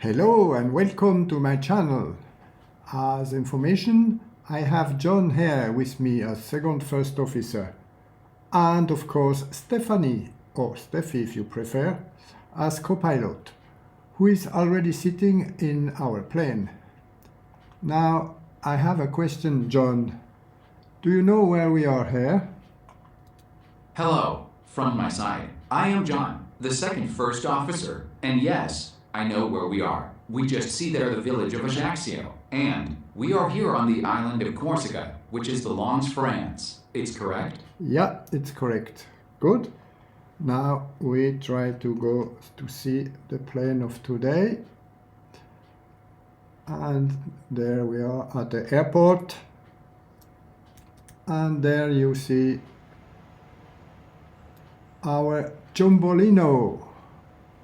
Hello and welcome to my channel. As information, I have John here with me as second first officer, and of course Stephanie, or Steffi if you prefer, as co-pilot, who is already sitting in our plane. Now I have a question, John. Do you know where we are here? Hello, from my side. I am John, the second first officer, and yes, I know where we are. We just see there the village of Ajaccio, and we are here on the island of Corsica, which belongs to France. It's correct? Yeah, it's correct. Good. Now we try to go to see the plane of today. And there we are at the airport. And there you see our Jumbolino,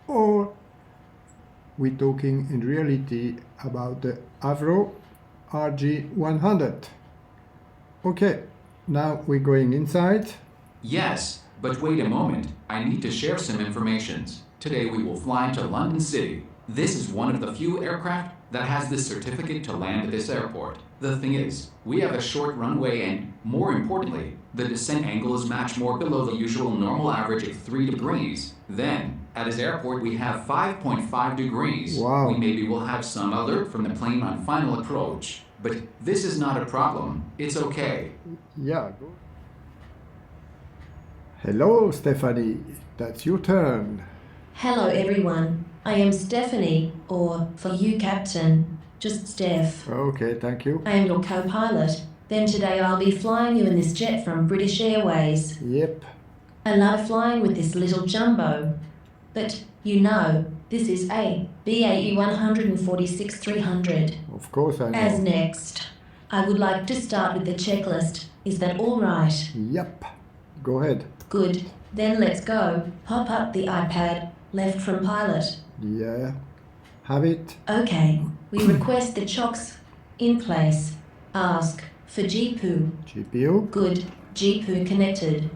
or we're talking in reality about the Avro RG100. Okay, now we're going inside. Yes, but wait a moment. I need to share some information. Today we will fly to London City. This is one of the few aircraft that has this certificate to land at this airport. The thing is, we have a short runway and, more importantly, the descent angle is much more below the usual normal average of 3 degrees. Then, at this airport we have 5.5 degrees. Wow. We maybe will have some alert from the plane on final approach. But this is not a problem. It's okay. Yeah. Go. Hello, Stephanie. That's your turn. Hello everyone, I am Stephanie, or for you Captain, just Steph. Okay, thank you. I am your co-pilot. Then today I'll be flying you in this jet from British Airways. Yep. I love flying with this little jumbo. But, you know, this is a BAE146 300. Of course I know. As next, I would like to start with the checklist. Is that all right? Yep. Go ahead. Good. Then let's go. Pop up the iPad. Left from pilot. Yeah. Have it. Okay. We request the chocks in place. Ask for GPU. GPU. Good. GPU connected.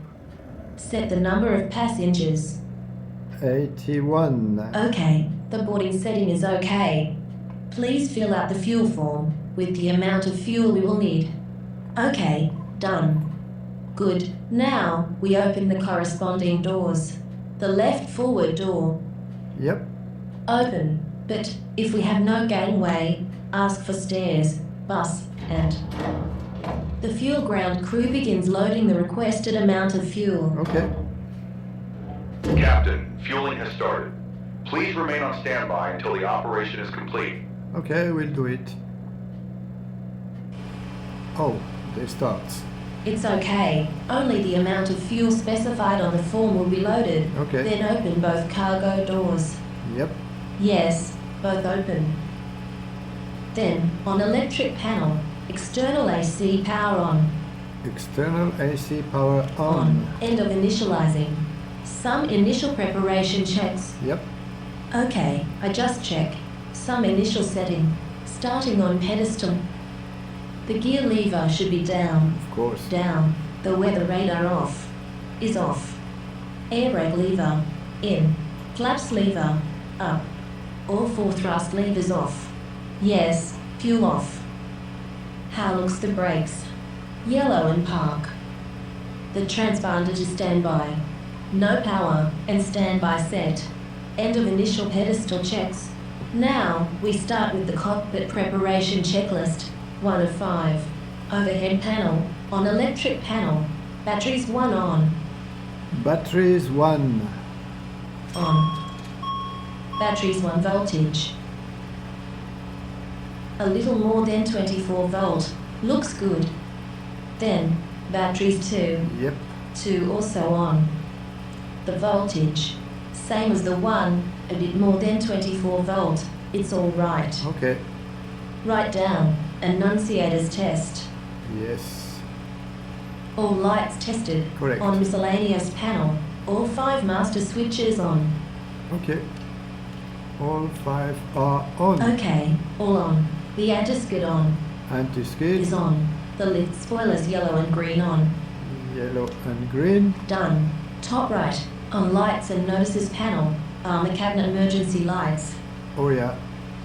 Set the number of passengers. 81. Okay. The boarding setting is okay. Please fill out the fuel form with the amount of fuel we will need. Okay. Done. Good. Now we open the corresponding doors. The left forward door. Yep. Open, but if we have no gangway, ask for stairs, bus, and... The fuel ground crew begins loading the requested amount of fuel. Okay. Captain, fueling has started. Please remain on standby until the operation is complete. Okay, we'll do it. Oh, they start. It's okay. Only the amount of fuel specified on the form will be loaded. Okay. Then open both cargo doors. Yep. Yes, both open. Then, on electric panel, external AC power on. External AC power on. End of initializing. Some initial preparation checks. Yep. Okay, I just check. Some initial setting. Starting on pedestal. The gear lever should be down. Of course. Down. The weather radar off. Is off. Air brake lever. In. Flaps lever. Up. All 4 thrust levers off. Yes. Fuel off. How looks the brakes? Yellow and park. The transponder to standby. No power and standby set. End of initial pedestal checks. Now we start with the cockpit preparation checklist. 1 of 5. Overhead panel. On electric panel. Batteries 1 on. Batteries 1. On. Batteries 1 voltage. A little more than 24 volt. Looks good. Then, batteries 2. Yep. 2 also on. The voltage. Same as the 1, a bit more than 24 volt. It's all right. Okay. Write down. Annunciators test. Yes. All lights tested. Correct. On miscellaneous panel. All 5 master switches on. Okay. All 5 are on. Okay, all on. The anti-skid on. Anti-skid. Is on. The lift spoilers yellow and green on. Yellow and green. Done. Top right. On lights and notices panel. The cabinet emergency lights. Oh yeah.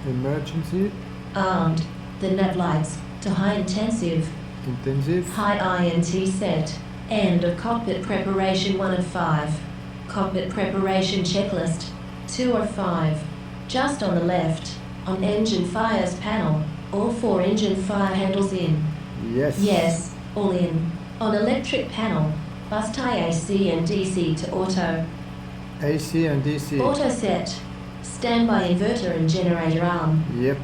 Emergency. Armed. The nav lights to high intensive. Intensive. High INT set. End of cockpit preparation 1 of 5. Cockpit preparation checklist 2 of 5. Just on the left. On engine fires panel. All 4 engine fire handles in. Yes. Yes, all in. On electric panel. Bus tie AC and DC to auto. AC and DC. Auto set. Standby inverter and generator arm. Yep.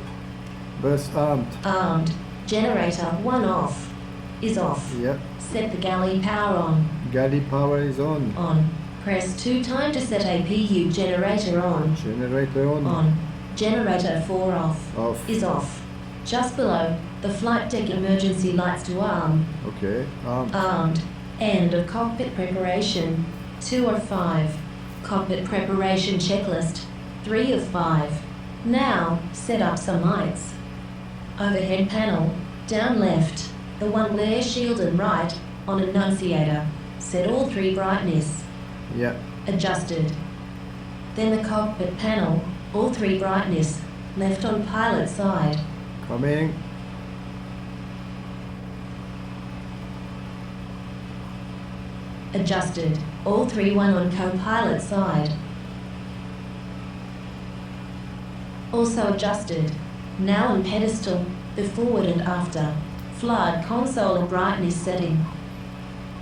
Bus armed. Armed. Generator 1 off. Is off. Yep. Set the galley power on. Galley power is on. On. Press 2 times to set APU generator on. Generator on. On. Generator 4 off. Off. Is off. Just below, the flight deck emergency lights to arm. Okay. Armed. Armed. End of cockpit preparation 2 of 5. Cockpit preparation checklist 3 of 5. Now, set up some lights. Overhead panel, down left, the one glare shield and right, on annunciator. Set all 3 brightness. Yep. Adjusted. Then the cockpit panel, all 3 brightness, left on pilot side. Coming. Adjusted. All 3 1 on co-pilot side. Also adjusted. Now on pedestal, the forward and after. Flood console and brightness setting.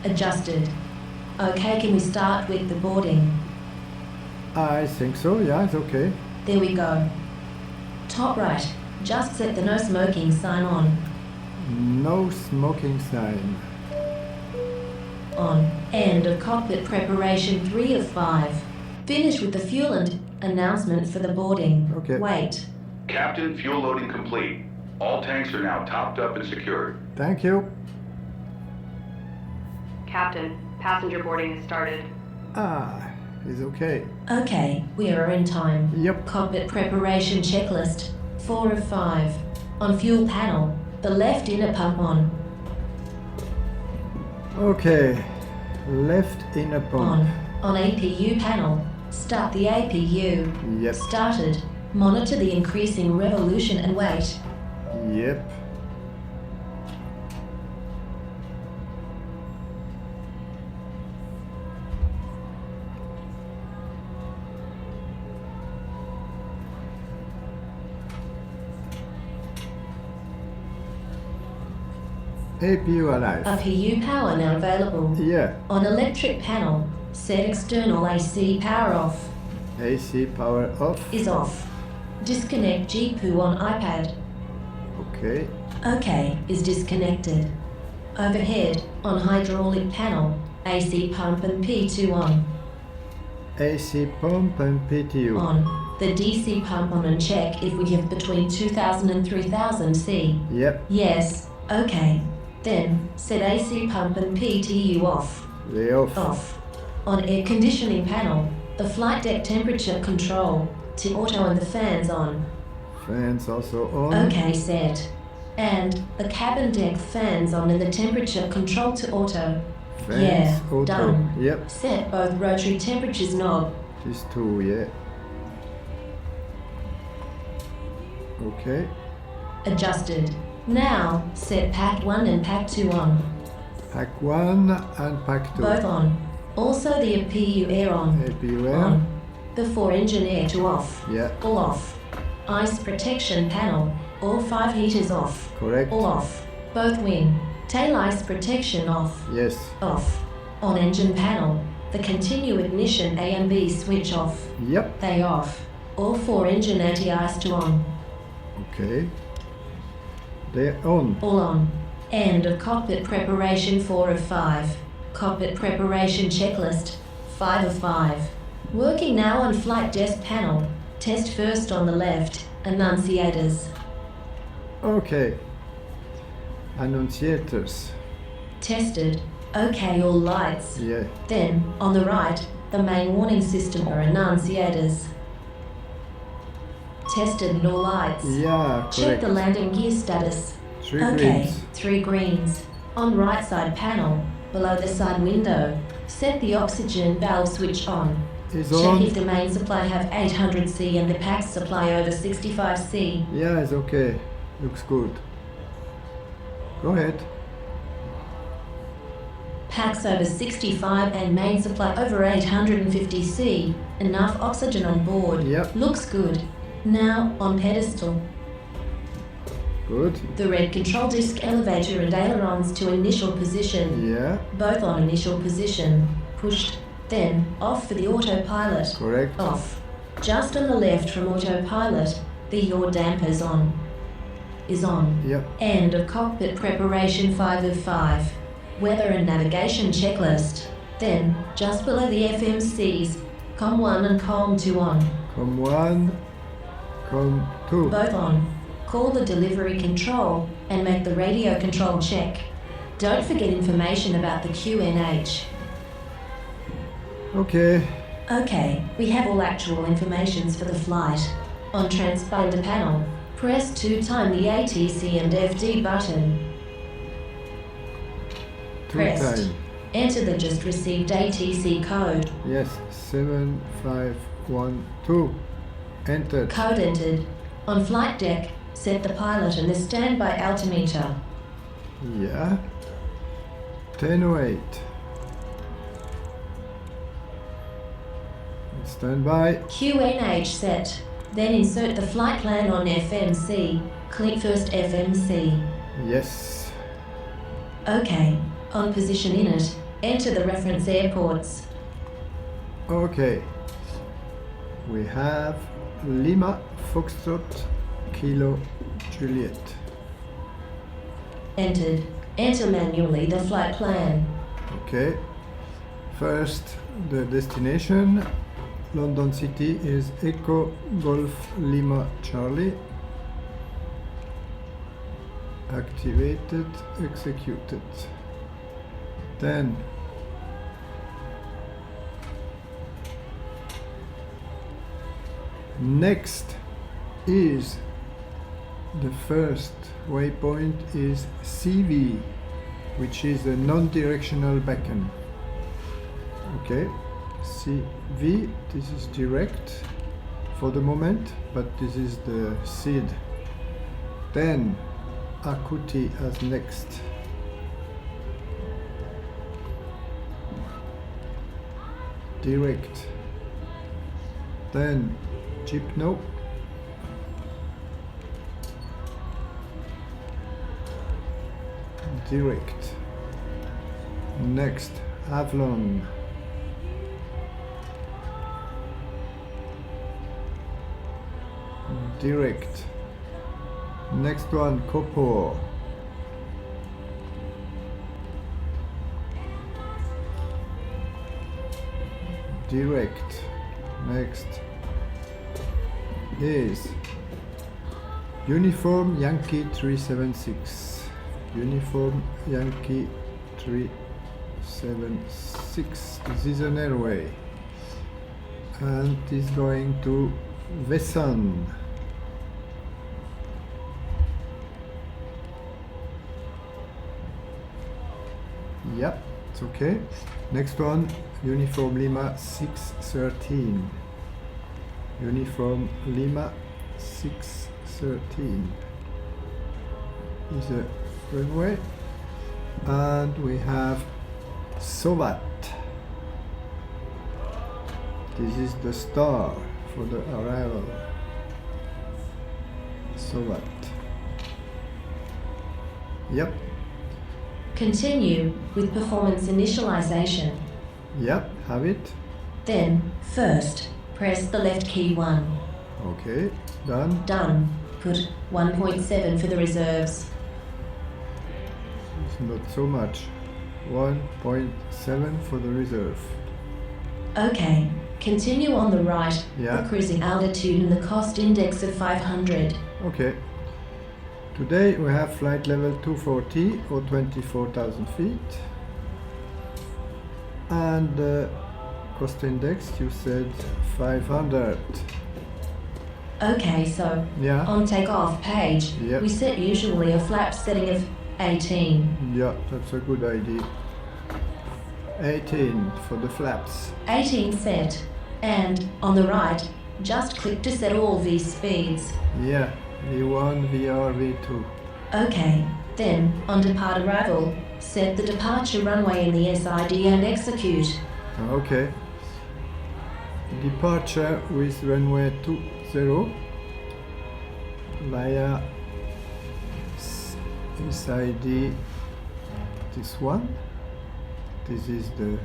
Adjusted. Okay, can we start with the boarding? I think so. Yeah, it's okay. There we go. Top right. Just set the no smoking sign on. No smoking sign. On. End of cockpit preparation 3 of 5. Finish with the fuel and announcement for the boarding. Okay. Wait. Captain, fuel loading complete. All tanks are now topped up and secured. Thank you. Captain, passenger boarding has started. Ah, it's okay. Okay, we are in time. Yep. Cockpit preparation checklist 4 of 5. On fuel panel, the left inner pump on. Okay. Left inner pump. On APU panel, start the APU. Yep. Started. Monitor the increasing revolution and wait. Yep. APU alive. APU power now available. Yeah. On electric panel, set external AC power off. AC power off. Is off. Disconnect GPU on iPad. Okay. OK is disconnected. Overhead, on hydraulic panel, AC pump and P2 on. AC pump and PTU. On. The DC pump on and check if we have between 2000 and 3000 C. Yep. Yes. OK. Then, set AC pump and PTU off. They off. Off. On air conditioning panel, the flight deck temperature control to auto and the fans on. Fans also on. OK set. And the cabin deck fans on and the temperature control to auto. Fans Yeah, auto. done. Yep. Set both rotary temperatures knob. These two, yeah. Okay. Adjusted. Now, set pack 1 and pack 2 on. Pack 1 and pack 2. Both on. Also the APU air on. APU air. On. The 4 engine air to off. Yeah. All off. Ice protection panel. All 5 heaters off. Correct. All off. Both wing. Tail ice protection off. Yes. Off. On engine panel. The continue ignition A and B switch off. Yep. They off. All 4 engine anti-ice to on. Okay. They're on. All on. End of cockpit preparation 4 of 5. Cockpit preparation checklist 5 of 5. Working now on flight desk panel. Test first on the left. Annunciators. Okay. Annunciators. Tested. OK, all lights. Yeah. Then, on the right, the main warning system or annunciators. Tested all lights. Yeah, correct. Check the landing gear status. 3 Okay, greens. 3 greens. On right side panel, below the side window, set the oxygen valve switch on. Is Check on. if the main supply have 800C and the PAX supply over 65C. Yeah, it's okay. Looks good. Go ahead. PAX over 65 and main supply over 850C. Enough oxygen on board. Yep. Looks good. Now on pedestal. Good. The red control disc elevator and ailerons to initial position. Yeah, Both on initial position. Pushed. Then off for the autopilot. correct. Off. Just on the left from autopilot, the yaw dampers on. Is on. Yep. End of cockpit preparation 5 of 5. Weather and navigation checklist. Then, just below the FMCs, COM 1 and COM 2 on. Com 1, Com 2. Both on. Call the delivery control and make the radio control check. Don't forget information about the QNH. Okay. Okay, we have all actual informations for the flight. On transponder panel, press 2 times the ATC and FD button. 2 Pressed. times. Enter the just received ATC code. Yes, 7512. Entered. Code entered. On flight deck, set the pilot and the standby altimeter. Yeah. 1008. Stand by. QNH set. Then insert the flight plan on FMC. Click first FMC. Yes. Okay. On position in it, enter the reference airports. Okay. We have Lima, Foxtrot, Kilo, Juliet. Entered. Enter manually the flight plan. Okay. First, the destination. London City is Echo Golf Lima Charlie. Activated, executed. Then next is the first waypoint is CV, which is a non-directional beacon. Okay, CV, this is direct for the moment, but this is the seed. Then Akuti as next. Direct. Then Gypno. Direct. Next Avalon. Direct. Next one Kopo. Direct. Next is Uniform Yankee 376. Uniform Yankee 376. This is an airway. And is going to Vesan. Yep, it's okay. Next one, Uniform Lima 613. Uniform Lima 613 is a runway. And we have Sovat. This is the star for the arrival. Sovat. Yep. Continue with performance initialization. Yep, have it. Then, first, press the left key 1. Okay, done. Done. Put 1.7 for the reserves. It's not so much. 1.7 for the reserve. Okay. Continue on the right. Yeah. The cruising altitude and the cost index of 500. Okay. Today we have flight level 240 or 24,000 feet. And the cost index, you said 500. Okay, so Yeah. on takeoff page, Yep. we set usually a flap setting of 18. Yeah, that's a good idea. 18 for the flaps. 18 set. And, on the right, just click to set all V speeds. Yeah, V1, VR, V2. Okay, then, on depart arrival, set the departure runway in the SID and execute. Okay. Departure with runway 20 via SID. This one. This is the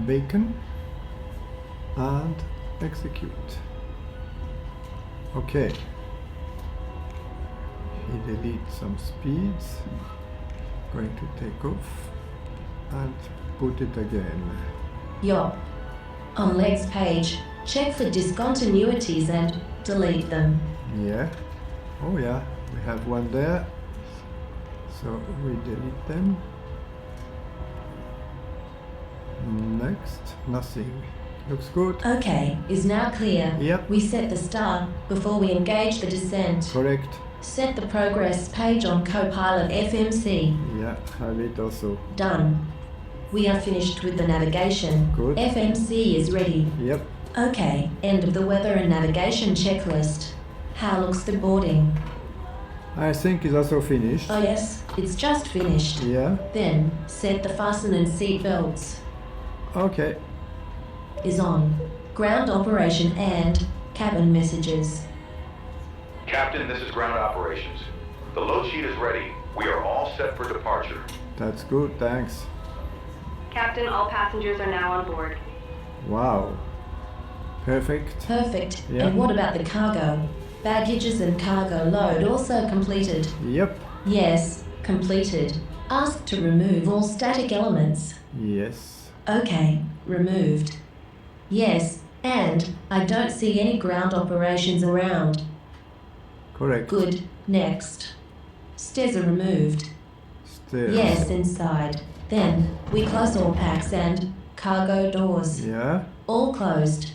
beacon. And execute. Okay. He deletes some speeds. Going to take off and put it again. Yup. On legs page, check for discontinuities and delete them. Yeah. Oh yeah, we have one there. So we delete them. Next, nothing. Looks good. Okay, is now clear. Yep. We set the start before we engage the descent. Correct. Set the progress page on Copilot FMC. Yeah, have it also. Done. We are finished with the navigation. Good. FMC is ready. Yep. Okay, end of the weather and navigation checklist. How looks the boarding? I think it's also finished. Oh yes, it's just finished. Yeah. Then, set the fasten and seat belts. Okay. Is on. Ground operation and cabin messages. Captain, this is ground operations. The load sheet is ready. We are all set for departure. That's good, thanks. Captain, all passengers are now on board. Wow. Perfect. Perfect. Yeah. And what about the cargo? Baggages and cargo load also completed. Yep. Yes, completed. Ask to remove all static elements. Yes. Okay, removed. Yes, and I don't see any ground operations around. Correct. Good. Next. Stairs are removed. Stairs. Yes, inside. Then we close all packs and cargo doors. Yeah. All closed.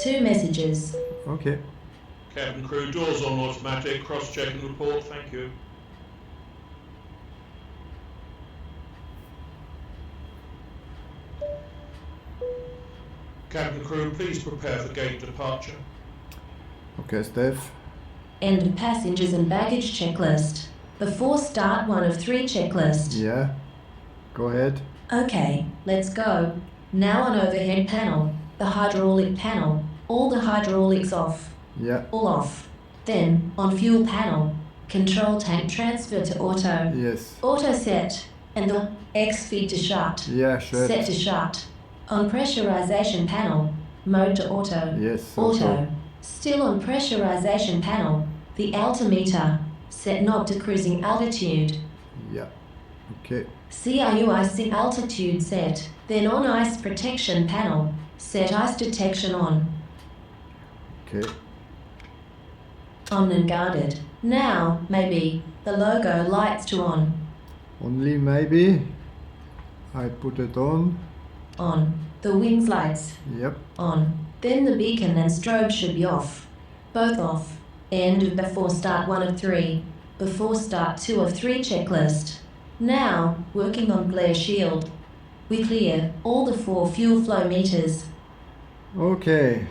2 messages. Okay. Cabin crew, doors on automatic, cross-check and report, thank you. Cabin crew, please prepare for gate departure. Okay, Steph. End of passengers and baggage checklist. Before start 1 of 3 checklist. Yeah. Go ahead. Okay, let's go. Now on overhead panel, the hydraulic panel, all the hydraulics off. Yeah. All off. Then, on fuel panel, control tank transfer to auto. Yes. Auto set, and the X feed to shut. Yeah, sure. Set to shut. On pressurization panel, mode to auto. Yes. Auto. Still on pressurization panel, the altimeter, set knob to cruising altitude. Yeah. Okay. CRU icing altitude set. Then on ice protection panel, set ice detection on. Okay. On and guarded. Now, maybe, the logo lights to on. Only maybe. I put it on. On. The wings lights. Yep. On. Then the beacon and strobe should be off. Both off. End of before start 1 of 3. Before start 2 of 3 checklist. Now, working on glare shield. We clear all the 4 fuel flow meters. Okay.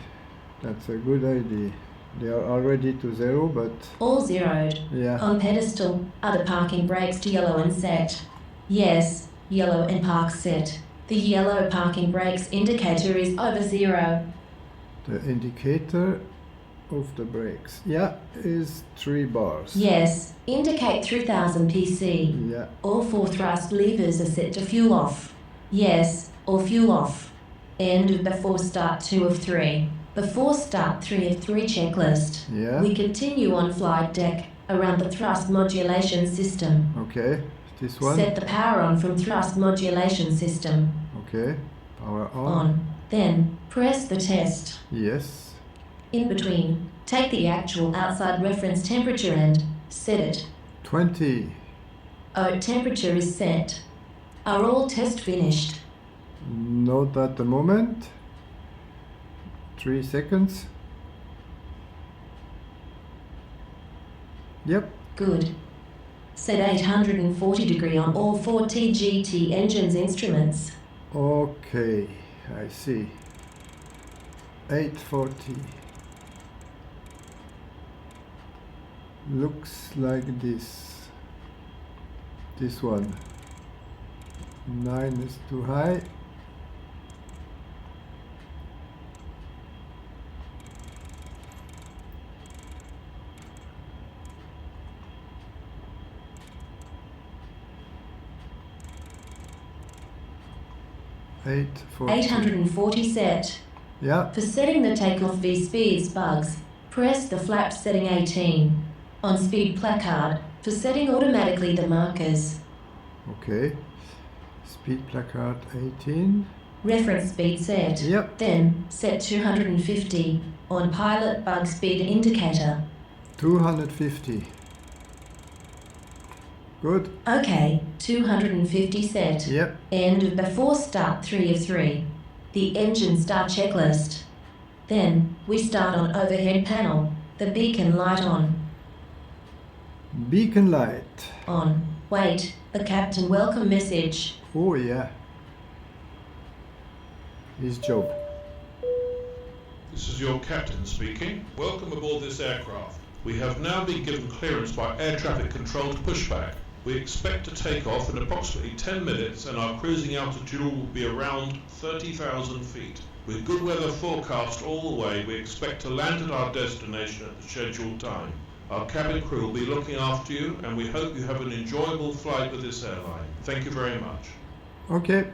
That's a good idea. They are already to 0, but All zeroed. yeah. On pedestal, other parking brakes to yellow and set. Yes, yellow and park set. The yellow parking brakes indicator is over 0. The indicator of the brakes. Yeah, is 3 bars. Yes, indicate 3000 PC. Yeah. All 4 thrust levers are set to fuel off. Yes, or fuel off. End of before start 2 of 3. Before start 3 of 3 checklist. Yeah. We continue on flight deck around the thrust modulation system. Okay. This one. Set the power on from thrust modulation system. Okay. Power on. On. Then, press the test. Yes. In between, take the actual outside reference temperature and set it. 20. Oh, temperature is set. Are all tests finished? Not at the moment. 3 seconds. Yep. Good. Set 840 degree on all 4 TGT engines instruments. Okay. I see. 840. Looks like this. This one. 9 is too high. Eight 840 set. Yeah. For setting the takeoff V speeds bugs, press the flap setting 18 on speed placard for setting automatically the markers. Okay. Speed placard 18. Reference speed set. Yep. Then set 250 on pilot bug speed indicator. 250. Good. Okay, 250 set. Yep. End of before start 3 of 3. The engine start checklist. Then we start on overhead panel. The beacon light on. Beacon light. On. Wait, the captain welcome message. Oh yeah. His job. This is your captain speaking. Welcome aboard this aircraft. We have now been given clearance by air traffic control to pushback. We expect to take off in approximately 10 minutes and our cruising altitude will be around 30,000 feet. With good weather forecast all the way, we expect to land at our destination at the scheduled time. Our cabin crew will be looking after you and we hope you have an enjoyable flight with this airline. Thank you very much. Okay.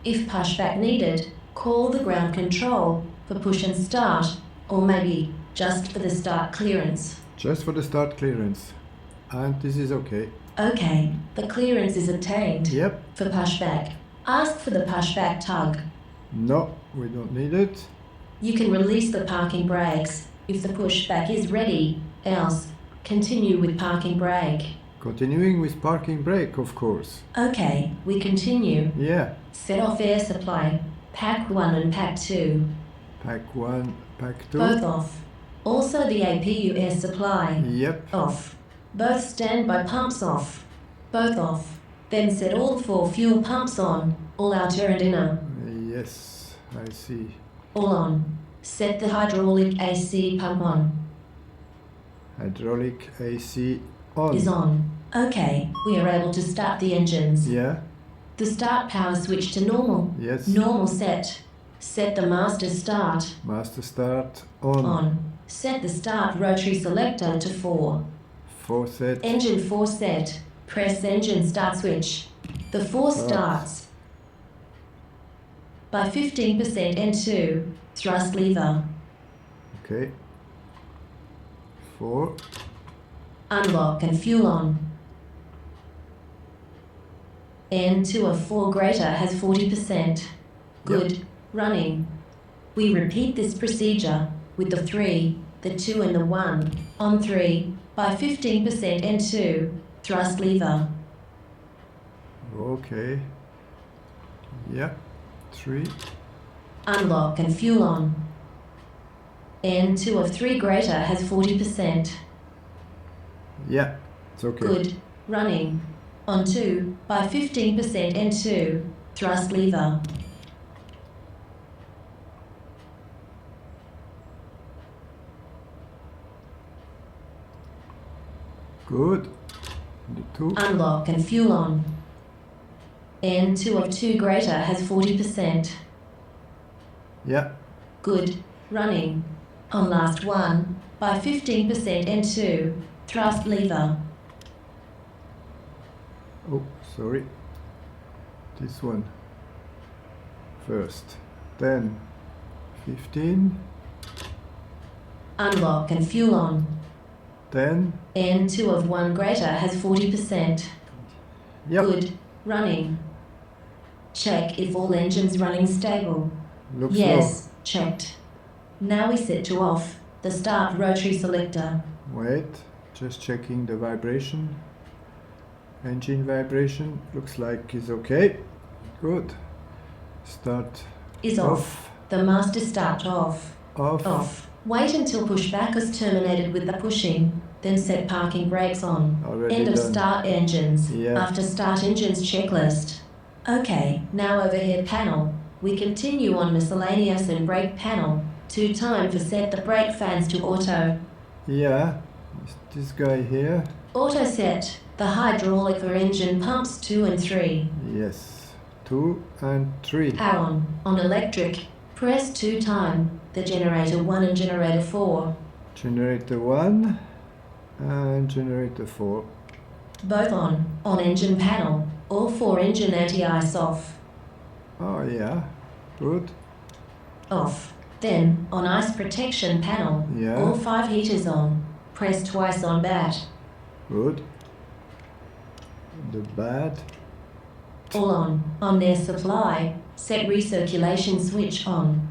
If pushback needed, call the ground control for push and start, or maybe just for the start clearance. Just for the start clearance. And this is okay. Okay, the clearance is obtained. Yep. For pushback, ask for the pushback tug. No, we don't need it. You can release the parking brakes if the pushback is ready, else continue with parking brake. Continuing with parking brake, of course. Okay, we continue. Yeah. Set off air supply, pack 1 and pack 2. Pack 1, pack 2. Both off. Also the APU air supply. Yep. Off. Both standby pumps off. Both off. Then set all 4 fuel pumps on, all outer and inner. Yes, I see. All on. Set the hydraulic AC pump on. Hydraulic AC on. Is on. Okay, we are able to start the engines. Yeah. The start power switch to normal. Yes. Normal set. Set the master start. Master start on. On. Set the start rotary selector to 4. 4 set. Engine 4 set. Press engine start switch. The 4 starts. By 15% N2. Thrust lever. Okay. 4. Unlock and fuel on. N2 of 4 greater has 40%. Good. Yep. Running. We repeat this procedure with the 3, the 2 and the 1. On 3. By 15% N2. Thrust lever. Okay. Yeah. 3. Unlock and fuel on. N2 of 3 greater has 40%. Yeah. It's okay. Good. Running. On 2. By 15% N2. Thrust lever. Good. The 2. Unlock and fuel on. N2 of 2 greater has 40%. Yeah. Good. Running. On last 1. By 15% N2. Thrust lever. Oh, sorry. This one. First. Then 15. Unlock and fuel on. Then. N2 of 1 greater has 40%. Yep. Good. Running. Check if all engines running stable. Looks Yes, checked. Now we set to off the start rotary selector. low. Wait. Just checking the vibration. Engine vibration. Looks like it's okay. Good. Start. Is off. The master start off. Off. Off. Wait until pushback is terminated with the pushing. Then set parking brakes on. Already End of done. start engines. Yeah. After start engines checklist. Okay, now overhead panel. We continue on miscellaneous and brake panel 2 time for set the brake fans to auto. Yeah, it's this guy here. Auto set the hydraulic for engine pumps 2 and 3. Yes, 2 and 3. Power on electric. Press 2 time the generator 1 and generator 4. Generator 1 and generator 4. Both on engine panel. All 4 engine anti-ice off. Oh yeah, good. Off. Then on ice protection panel. Yeah. All 5 heaters on. Press twice on bat. Good. The bad. All on their supply. Set recirculation switch on.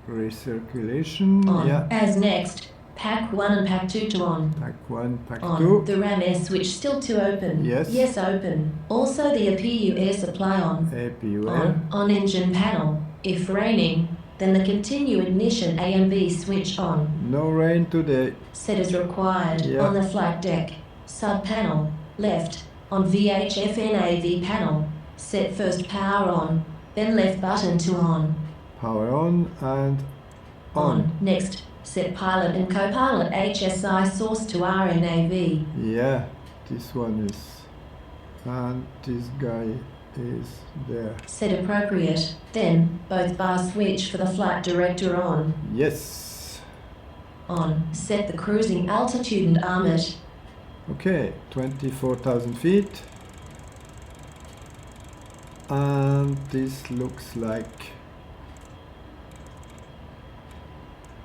Recirculation. On. Yeah. As next, pack 1 and pack 2 to on. Pack 1, pack On. 2. The RAM air switch still to open. Yes. Yes, open. Also the APU air supply on. APU air. On engine panel. If raining, then the continue ignition A and B switch on. No rain today. Set as required. Yeah. On the flight deck. Sub panel. Left. On VHF NAV panel. Set first power on. Then left button to on. Power on and on. Next. Set pilot and co-pilot HSI source to RNAV. Yeah, this one is. And this guy is there. Set appropriate. Then both bar switch for the flight director on. Yes. On. Set the cruising altitude and arm it. Okay, 24,000 feet. And this looks like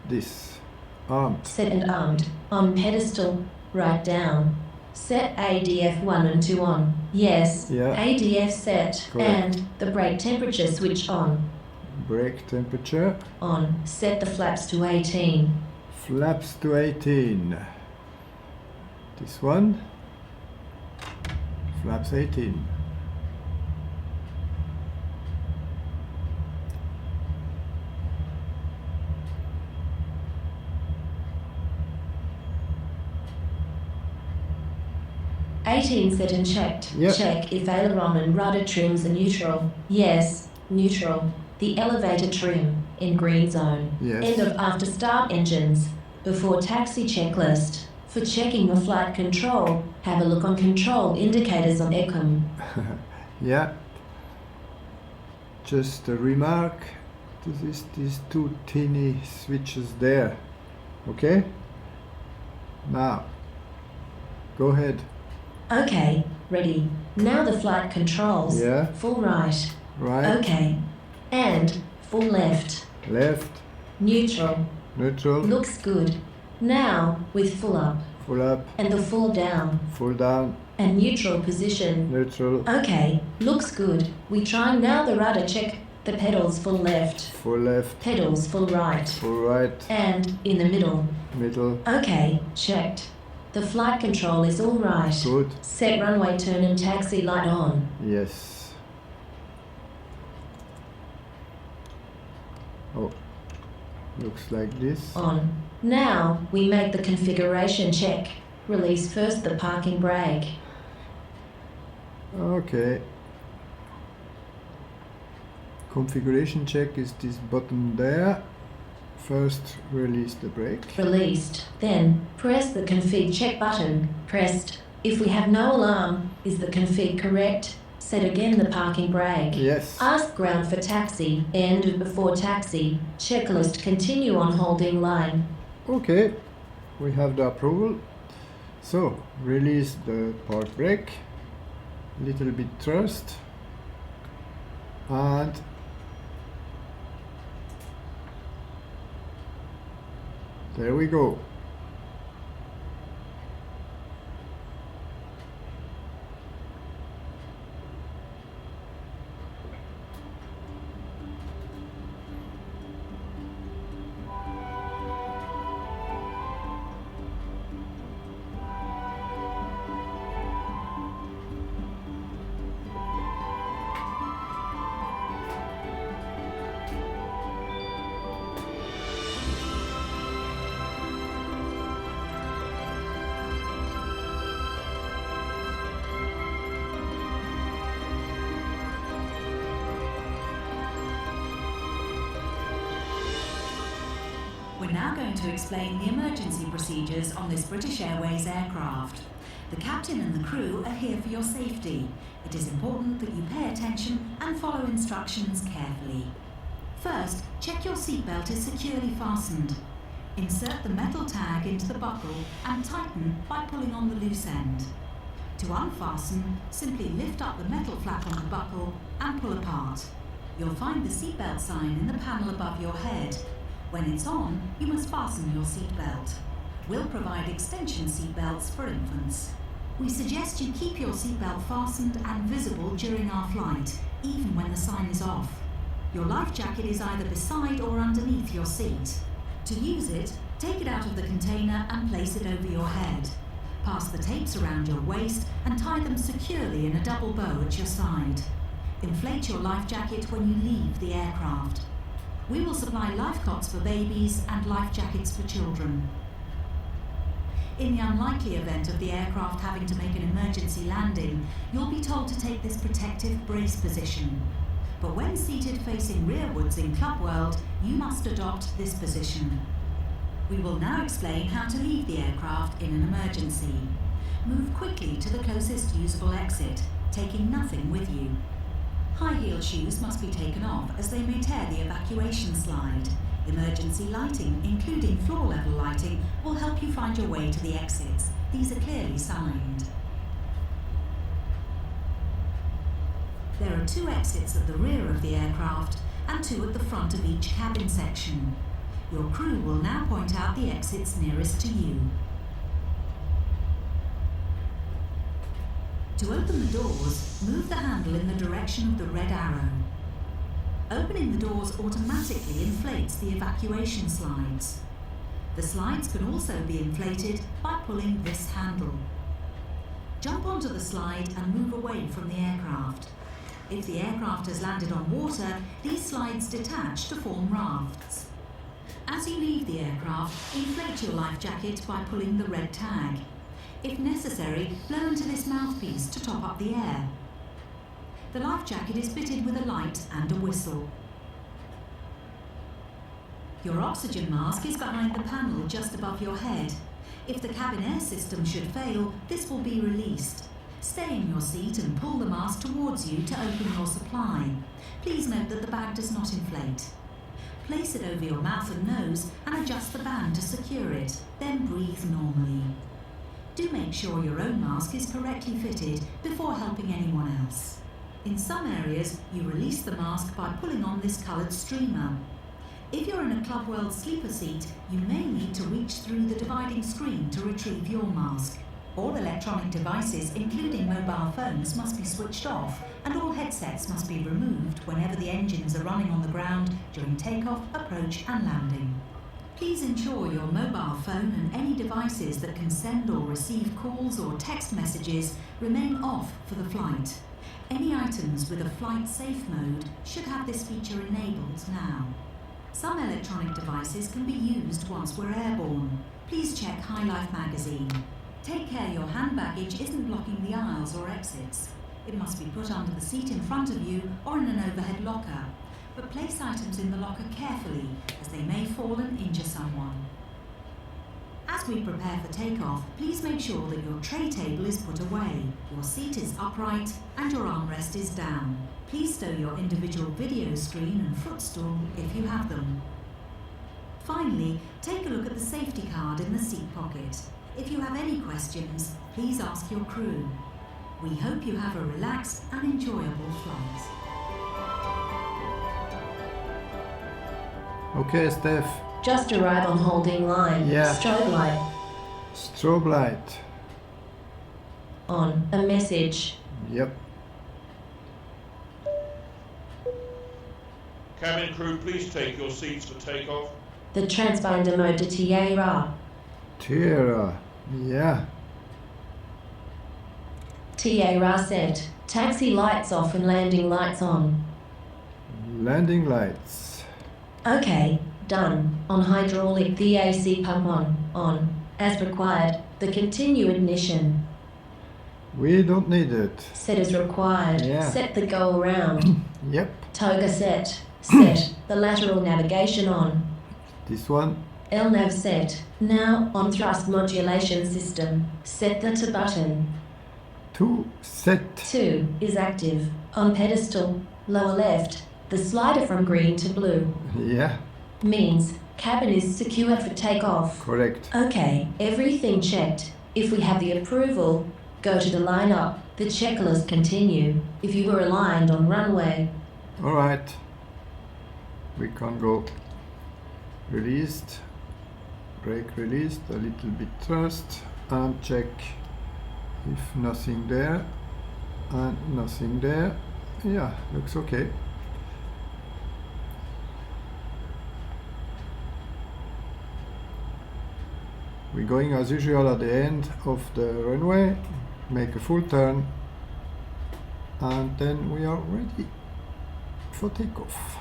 this. Armed. Set and armed. On pedestal. Right down. Set ADF 1 and 2 on. Yes. Yeah. ADF set. Correct. And the brake temperature switch on. Brake temperature. On. Set the flaps to 18. Flaps to 18. This one. Flaps 18. Set and checked. Yep. Check if aileron and rudder trims are neutral. Yes, neutral. The elevator trim in green zone. Yes. End of after start engines. Before taxi checklist. For checking the flight control, have a look on control indicators on ECM. Yeah. Just a remark. This is these 2 teeny switches there. Okay? Now, go ahead. Okay, ready. Now the flight controls. Yeah. Full right. Right. Okay. And full left. Left. Neutral. Neutral. Looks good. Now with full up. Full up. And the full down. Full down. And neutral position. Neutral. Okay, looks good. We try now the rudder check. The pedals full left. Full left. Pedals full right. Full right. And in the middle. Middle. Okay, checked. The flight control is all right. Good. Set runway turn and taxi light on. Yes. Oh. Looks like this. On. Now we make the configuration check. Release first the parking brake. Okay. Configuration check is this button there. First release the brake. Released. Then press the config check button. Pressed. If we have no alarm, is the config correct? Set again the parking brake. Yes. Ask ground for taxi. End of before taxi. Checklist continue on holding line. Okay. We have the approval. So release the park brake. Little bit thrust. And there we go. We're now going to explain the emergency procedures on this British Airways aircraft. The captain and the crew are here for your safety. It is important that you pay attention and follow instructions carefully. First, check your seatbelt is securely fastened. Insert the metal tag into the buckle and tighten by pulling on the loose end. To unfasten, simply lift up the metal flap on the buckle and pull apart. You'll find the seatbelt sign in the panel above your head. When it's on, you must fasten your seatbelt. We'll provide extension seatbelts for infants. We suggest you keep your seatbelt fastened and visible during our flight, even when the sign is off. Your life jacket is either beside or underneath your seat. To use it, take it out of the container and place it over your head. Pass the tapes around your waist and tie them securely in a double bow at your side. Inflate your life jacket when you leave the aircraft. We will supply life cots for babies and life jackets for children. In the unlikely event of the aircraft having to make an emergency landing, you'll be told to take this protective brace position. But when seated facing rearwards in Club World, you must adopt this position. We will now explain how to leave the aircraft in an emergency. Move quickly to the closest usable exit, taking nothing with you. High-heel shoes must be taken off as they may tear the evacuation slide. Emergency lighting, including floor-level lighting, will help you find your way to the exits. These are clearly signed. There are 2 exits at the rear of the aircraft and 2 at the front of each cabin section. Your crew will now point out the exits nearest to you. To open the doors, move the handle in the direction of the red arrow. Opening the doors automatically inflates the evacuation slides. The slides can also be inflated by pulling this handle. Jump onto the slide and move away from the aircraft. If the aircraft has landed on water, these slides detach to form rafts. As you leave the aircraft, inflate your life jacket by pulling the red tag. If necessary, blow into this mouthpiece to top up the air. The life jacket is fitted with a light and a whistle. Your oxygen mask is behind the panel just above your head. If the cabin air system should fail, this will be released. Stay in your seat and pull the mask towards you to open your supply. Please note that the bag does not inflate. Place it over your mouth and nose and adjust the band to secure it, then breathe normally. Do make sure your own mask is correctly fitted before helping anyone else. In some areas, you release the mask by pulling on this coloured streamer. If you're in a Club World sleeper seat, you may need to reach through the dividing screen to retrieve your mask. All electronic devices, including mobile phones, must be switched off, and all headsets must be removed whenever the engines are running on the ground during takeoff, approach and landing. Please ensure your mobile phone and any devices that can send or receive calls or text messages remain off for the flight. Any items with a flight safe mode should have this feature enabled now. Some electronic devices can be used once we're airborne. Please check High Life magazine. Take care your hand baggage isn't blocking the aisles or exits. It must be put under the seat in front of you or in an overhead locker. But place items in the locker carefully, as they may fall and injure someone. As we prepare for takeoff, please make sure that your tray table is put away, your seat is upright, and your armrest is down. Please stow your individual video screen and footstool if you have them. Finally, take a look at the safety card in the seat pocket. If you have any questions, please ask your crew. We hope you have a relaxed and enjoyable flight. Okay, Steph. Just arrive on holding line. Yeah. Strobe light Strobe light. on. A message. Yep. Cabin crew, please take your seats for takeoff. The transponder mode to Tierra. Tierra. Yeah. Tierra set. Taxi lights off and landing lights on. Landing lights. Okay, done. On hydraulic, the AC pump on. As required, the continue ignition. We don't need it. Set as required. Yeah. Set the go around. Yep. Toga set. Set. The lateral navigation on. This one. LNAV set. Now on thrust modulation system. Set the to button. 2 set. 2 is active. On pedestal, lower left. The slider from green to blue. Yeah, Means cabin is secured for takeoff. correct. Okay, everything checked. If we have the approval, go to the lineup. The checklist continue. If you were aligned on runway. Alright. We can go. Released. Brake released. A little bit thrust. And check if nothing there. And nothing there. Yeah, looks okay. We're going as usual at the end of the runway, make a full turn, and then we are ready for takeoff.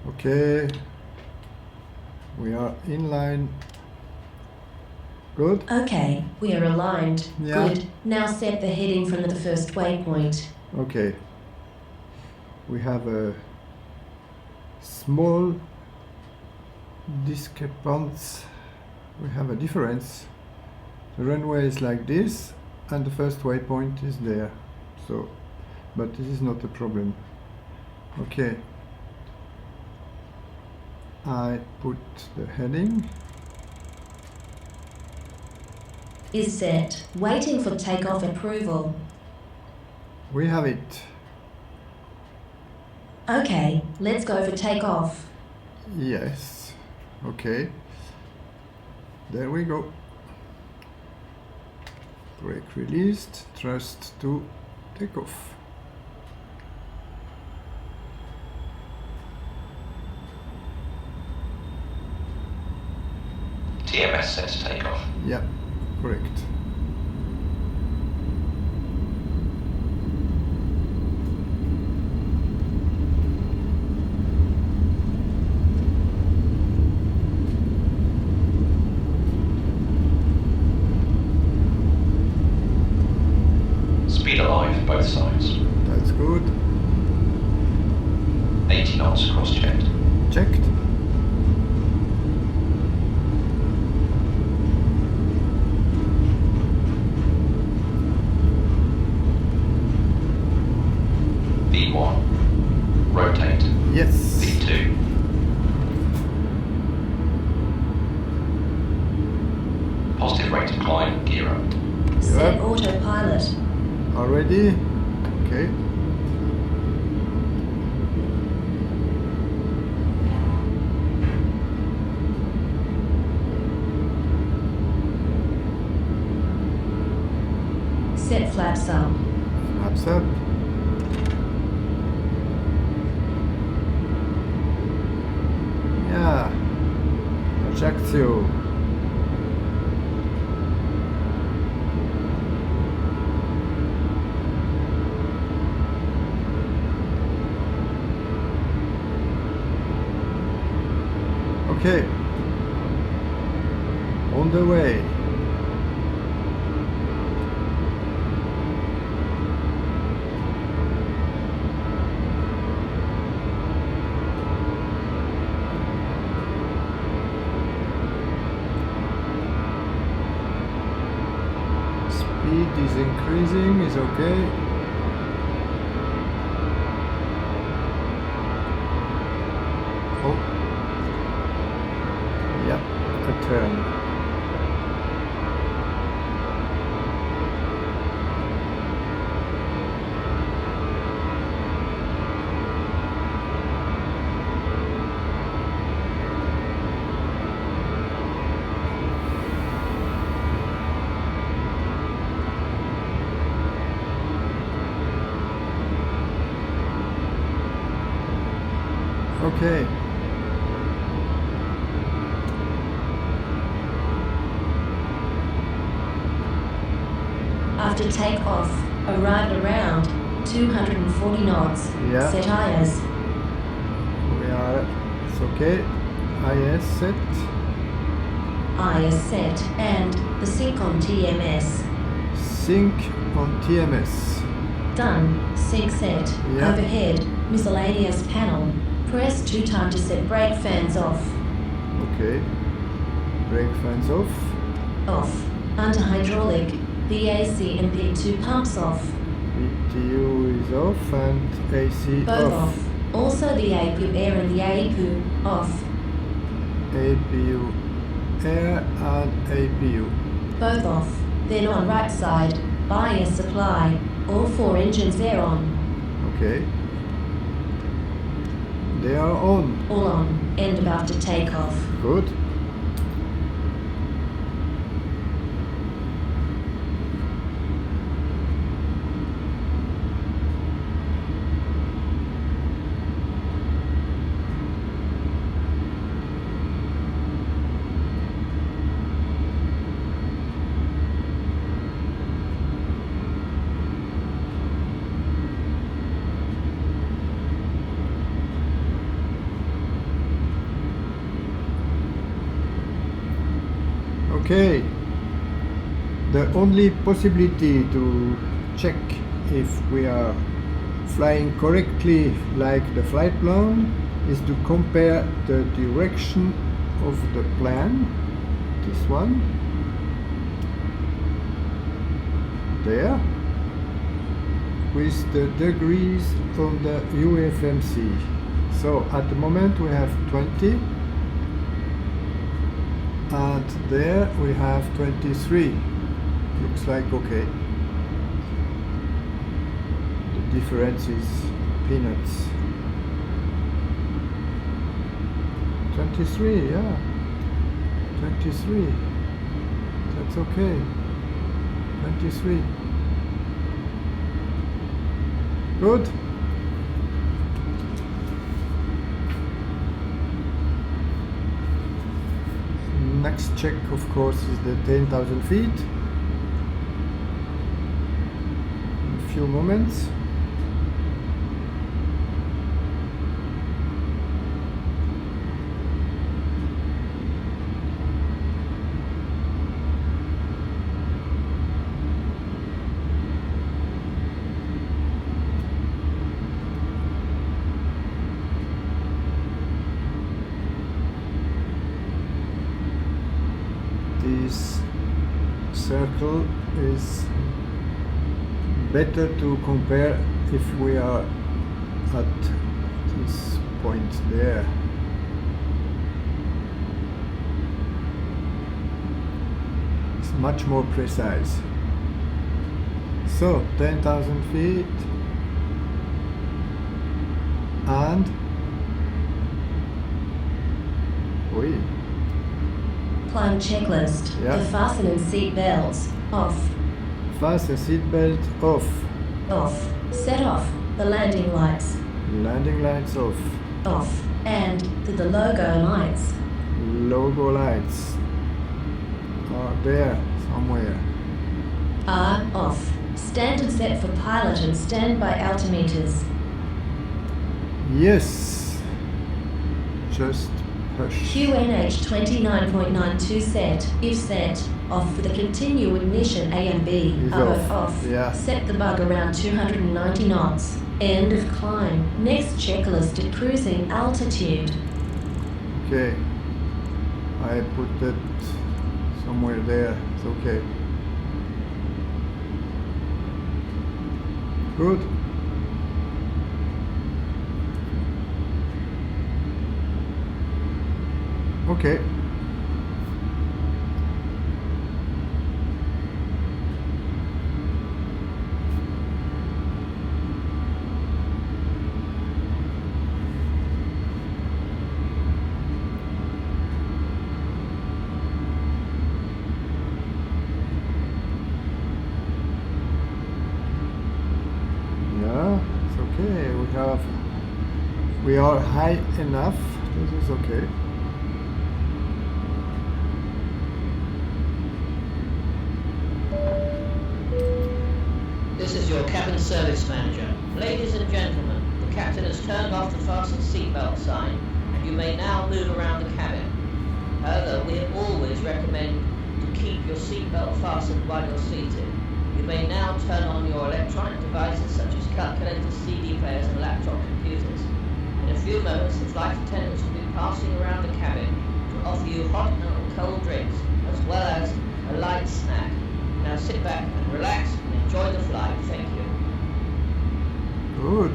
Okay, we are in line. Good. Okay, we are aligned. Yeah. Good. Now set the heading from the first waypoint. Okay. We have a small discrepancy. We have a difference. The runway is like this, and the first waypoint is there. So, but this is not a problem. Okay. I put the heading. Is set. Waiting for takeoff approval. We have it. Okay, let's go for takeoff. Yes. Okay. There we go. Brake released. Thrust to takeoff. TMS set to takeoff. Yeah, correct. Speed alive, both sides. That's good. 80 knots cross-checked. Checked. V1. Rotate. Yes. V2. Positive rate of climb, gear up. Set autopilot. Already? Okay. Set flaps up. Flaps up. Yeah. Ajaccio. Okay. On the way. speed is increasing, is okay. Oh. Yep, a turn. Okay. After takeoff, arrived around 240 knots. Yeah. Set IS. We are, it's okay. IS set. IS set and the sync on TMS. Sync on TMS. Done. Sync set. Yeah. Overhead. Miscellaneous panel. Press 2 times to set brake fans off. Okay. Brake fans off. Off. Under hydraulic. BAC and P2 pumps off. BTU is off and AC Both off. off. Also the APU air and the APU off. APU air and APU. Both off. Then on right side. Bias supply. All 4 engines air on. Okay. They are on. All on. End of after takeoff. Good. Okay, the only possibility to check if we are flying correctly like the flight plan is to compare the direction of the plane, this one, there, with the degrees on the UFMC. So at the moment we have 20. And there we have 23. Looks like okay. The difference is peanuts. 23, yeah. 23. That's okay. 23. Good. Next check, of course, is the 10,000 feet. In a few moments. This circle is better to compare if we are at this point there. It's much more precise. So 10,000 feet and Climb checklist. Yeah. The fasten and seat belts. Off. Fasten seatbelt off. Off. Set off. The landing lights. Landing lights off. Off. And to the logo lights. Logo lights are there somewhere. Are off. Standard set for pilot and standby altimeters. Yes. Just push. QNH 29.92 set. If set. Off for the continue ignition A and B. Is Both off. off. Yeah. Set the bug around 290 knots. End of climb. Next checklist at cruising altitude. Okay. I put that somewhere there. It's okay. Good. Okay. Yeah, it's okay. We are high enough. This is okay. This is your cabin service manager. Ladies and gentlemen, the captain has turned off the fasten seatbelt sign, and you may now move around the cabin. However, we always recommend to keep your seatbelt fastened while you're seated. You may now turn on your electronic devices such as calculators, CD players, and laptop computers. In a few moments, the flight attendants will be passing around the cabin to offer you hot and cold drinks, as well as a light snack. Now sit back and relax and enjoy the flight. Thank you. Good.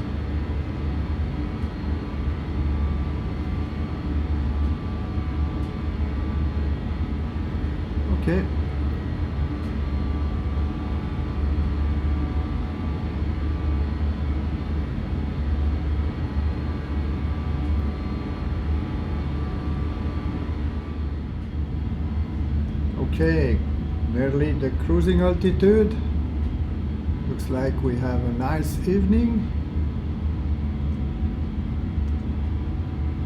Okay. Okay, nearly the cruising altitude. Looks like we have a nice evening.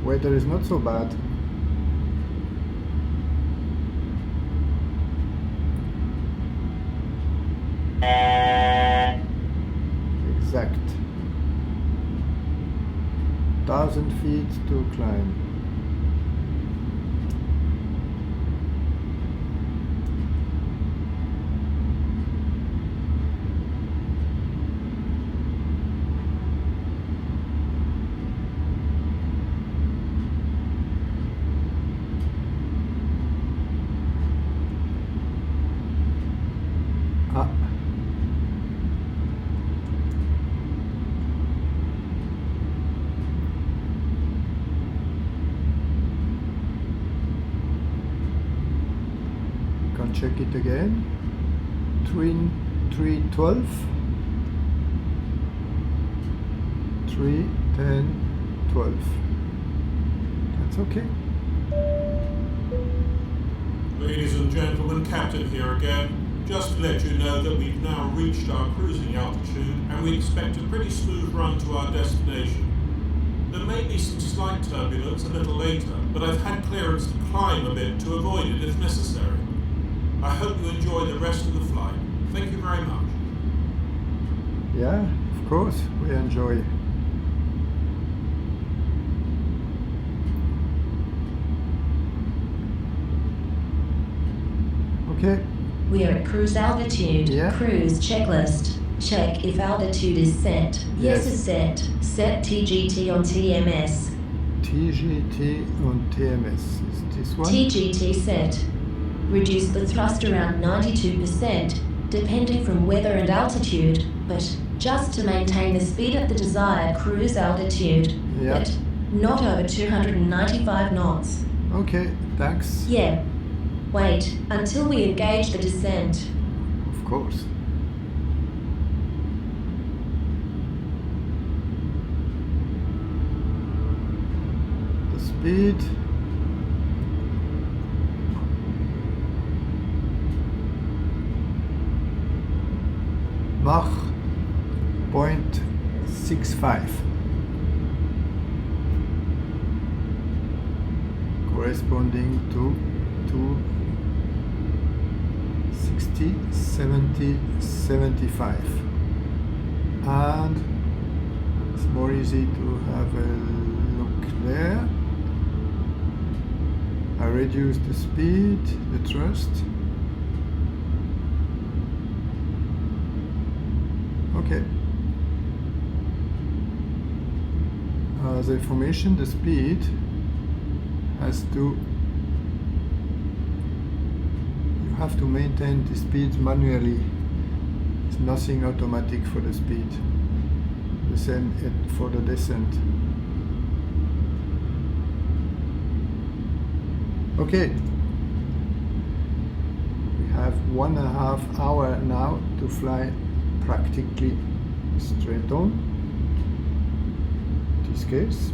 Weather is not so bad. Exact. 1,000 feet to climb. Check it again. 312, 3, 10, 12. That's okay. Ladies and gentlemen, Captain here again. Just to let you know that we've now reached our cruising altitude and we expect a pretty smooth run to our destination. There may be some slight turbulence a little later, but I've had clearance to climb a bit to avoid it if necessary. I hope you enjoy the rest of the flight. Thank you very much. Yeah, of course, we enjoy. Okay. We are at cruise altitude. Yeah. Cruise checklist. Check if altitude is set. Yes, is set. Set TGT on TMS. TGT on TMS. Is this one? TGT set. Reduce the thrust around 92%, depending from weather and altitude, but just to maintain the speed at the desired cruise altitude. Yeah. But not over 295 knots. Okay, thanks. Yeah. Wait until we engage the descent. Of course. The speed. Mach 0.65, corresponding to 60, 70, 75, and it's more easy to have a look there. I reduce the speed, the thrust. Okay. As information, the speed has to. You have to maintain the speed manually. It's nothing automatic for the speed. The same for the descent. Okay. We have 1.5 hours now to fly practically straight on. In this case,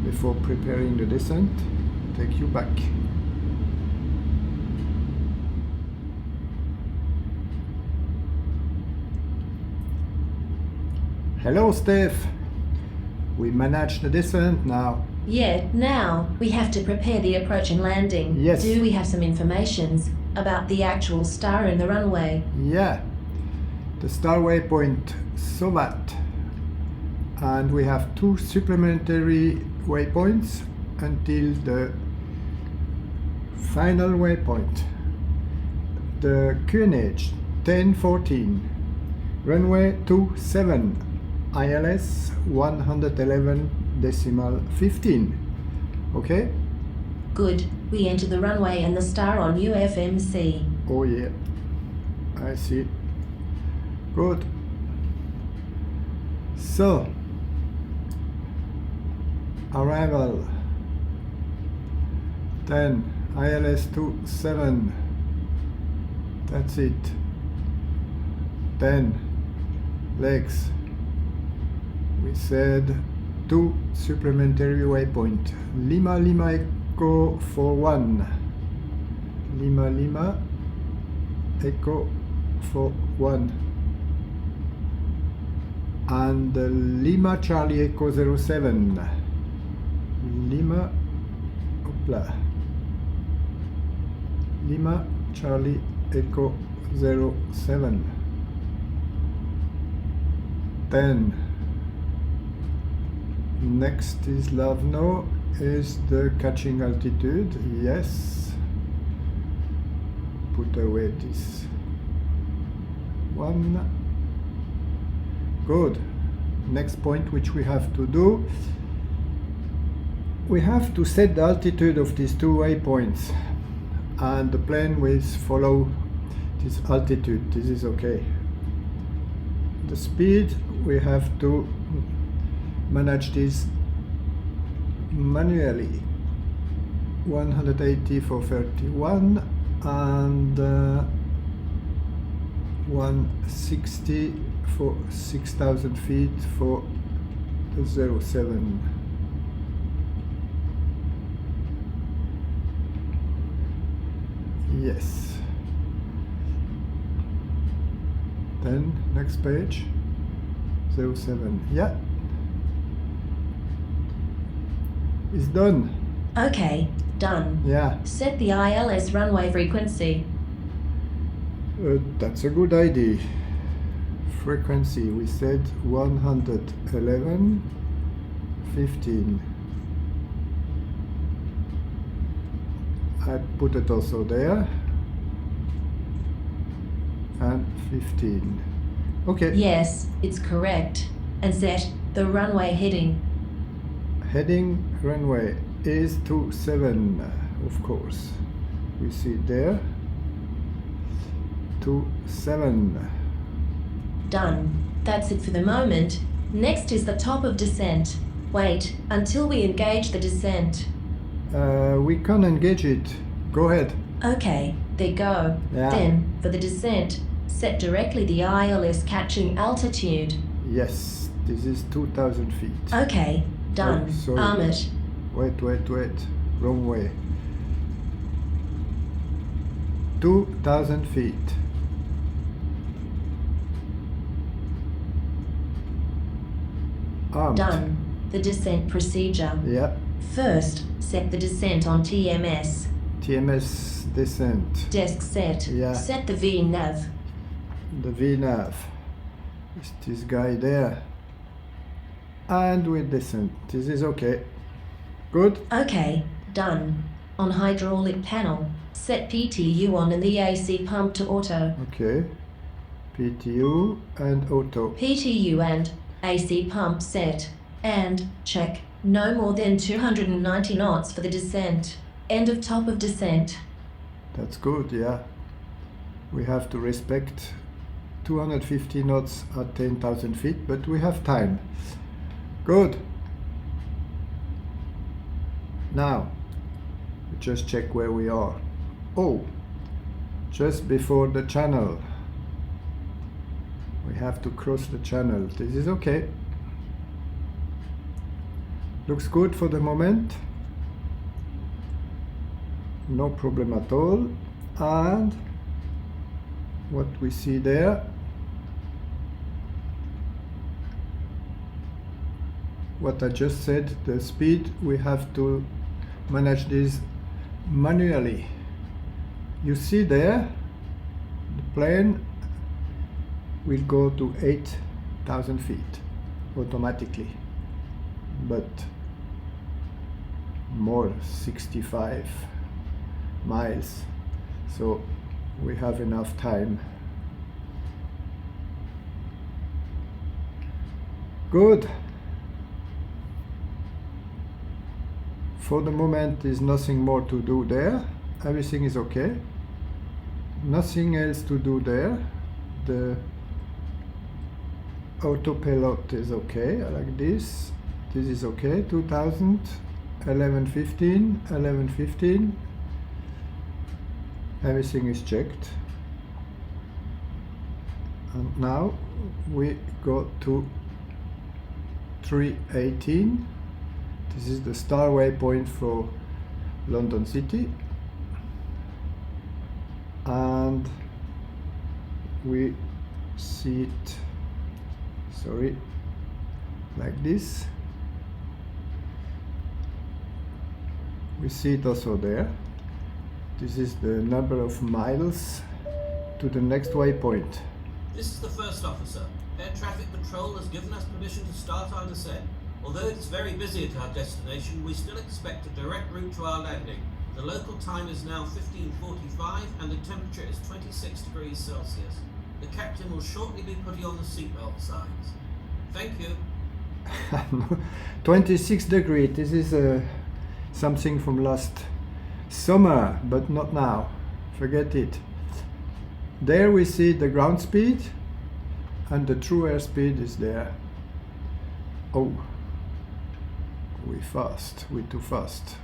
before preparing the descent, take you back. Hello, Steph. We managed the descent now. Yeah, now we have to prepare the approach and landing. Yes. Do we have some informations about the actual star in the runway? Yeah, the star waypoint Sovat, and we have 2 supplementary waypoints until the final waypoint. The QNH 1014, runway 27, ILS 111.15. Okay? Good. We enter the runway and the star on UFMC. Oh yeah, I see. Good. So, arrival 10, ILS 27, that's it. 10, legs. We said 2 supplementary waypoint. Lima Lima Echo 41. Lima Lima Echo 41. And Lima Charlie Echo 07. Lima, hopla. Lima Charlie Echo 07. 10. Next is Lavno, is the catching altitude. Yes. Put away this one. Good. Next point which we have to do, we have to set the altitude of these 2 waypoints, and the plane will follow this altitude. This is okay. The speed, we have to manage this manually. 180 for 31 and 160 for 6,000 feet for the 07. Yes. Then next page, 07. Yeah. It's done. Okay, done. Yeah. Set the ILS runway frequency. That's a good idea. Frequency, we said 111.15. I put it also there. And 15. Okay. Yes, it's correct. And set the runway heading. Heading runway is 27, of course. We see it there. 27. Done. That's it for the moment. Next is the top of descent. Wait until we engage the descent. We can't engage it. Go ahead. Okay, there go. Yeah. Then, for the descent, set directly the ILS catching altitude. Yes, this is 2,000 feet. Okay, done. Oh, sorry. Arm it. Wait. Wrong way. 2,000 feet. Armed. Done. The descent procedure. Yeah. First, set the descent on TMS. TMS descent. Desk set. Yeah. Set the VNav. The VNav. Is this guy there? And we descend. This is okay. Good. Okay, done. On hydraulic panel, set PTU on and the AC pump to auto. Okay. PTU and auto. PTU and AC pump set. And check. No more than 290 knots for the descent. End of top of descent. That's good, yeah. We have to respect 250 knots at 10,000 feet, but we have time. Good. Now, just check where we are. Oh, just before the channel. We have to cross the channel. This is okay. Looks good for the moment. No problem at all. And what we see there, what I just said, the speed, we have to manage this manually. You see there, the plane will go to 8,000 feet automatically, but more 65 miles, so we have enough time. Good. For the moment there's nothing more to do there. Everything is okay. Nothing else to do there. The autopilot is okay, like this. This is okay. 2000, 1115, 1115. Everything is checked. And now we go to 318. This is the star waypoint for London City. And we see it, sorry, like this. We see it also there. This is the number of miles to the next waypoint. This is the first officer. Air traffic control has given us permission to start our descent. Although it is very busy at our destination, we still expect a direct route to our landing. The local time is now 15:45 and the temperature is 26 degrees Celsius. The captain will shortly be putting on the seatbelt signs. Thank you. 26 degrees. This is something from last summer, but not now. Forget it. There we see the ground speed and the true airspeed is there. Oh, we fast. We too fast.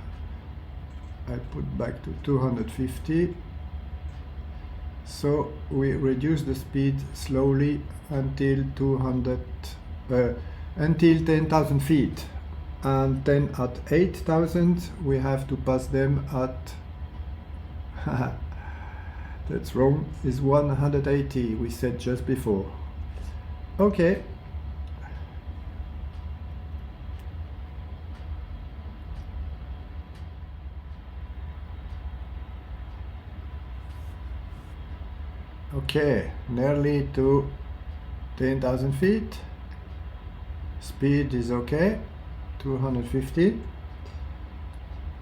I put back to 250. So we reduce the speed slowly until 10,000 feet. And then at 8,000 we have to pass them at that's wrong, is 180 we said just before. Okay. Okay, nearly to 10,000 feet. Speed is okay, 250.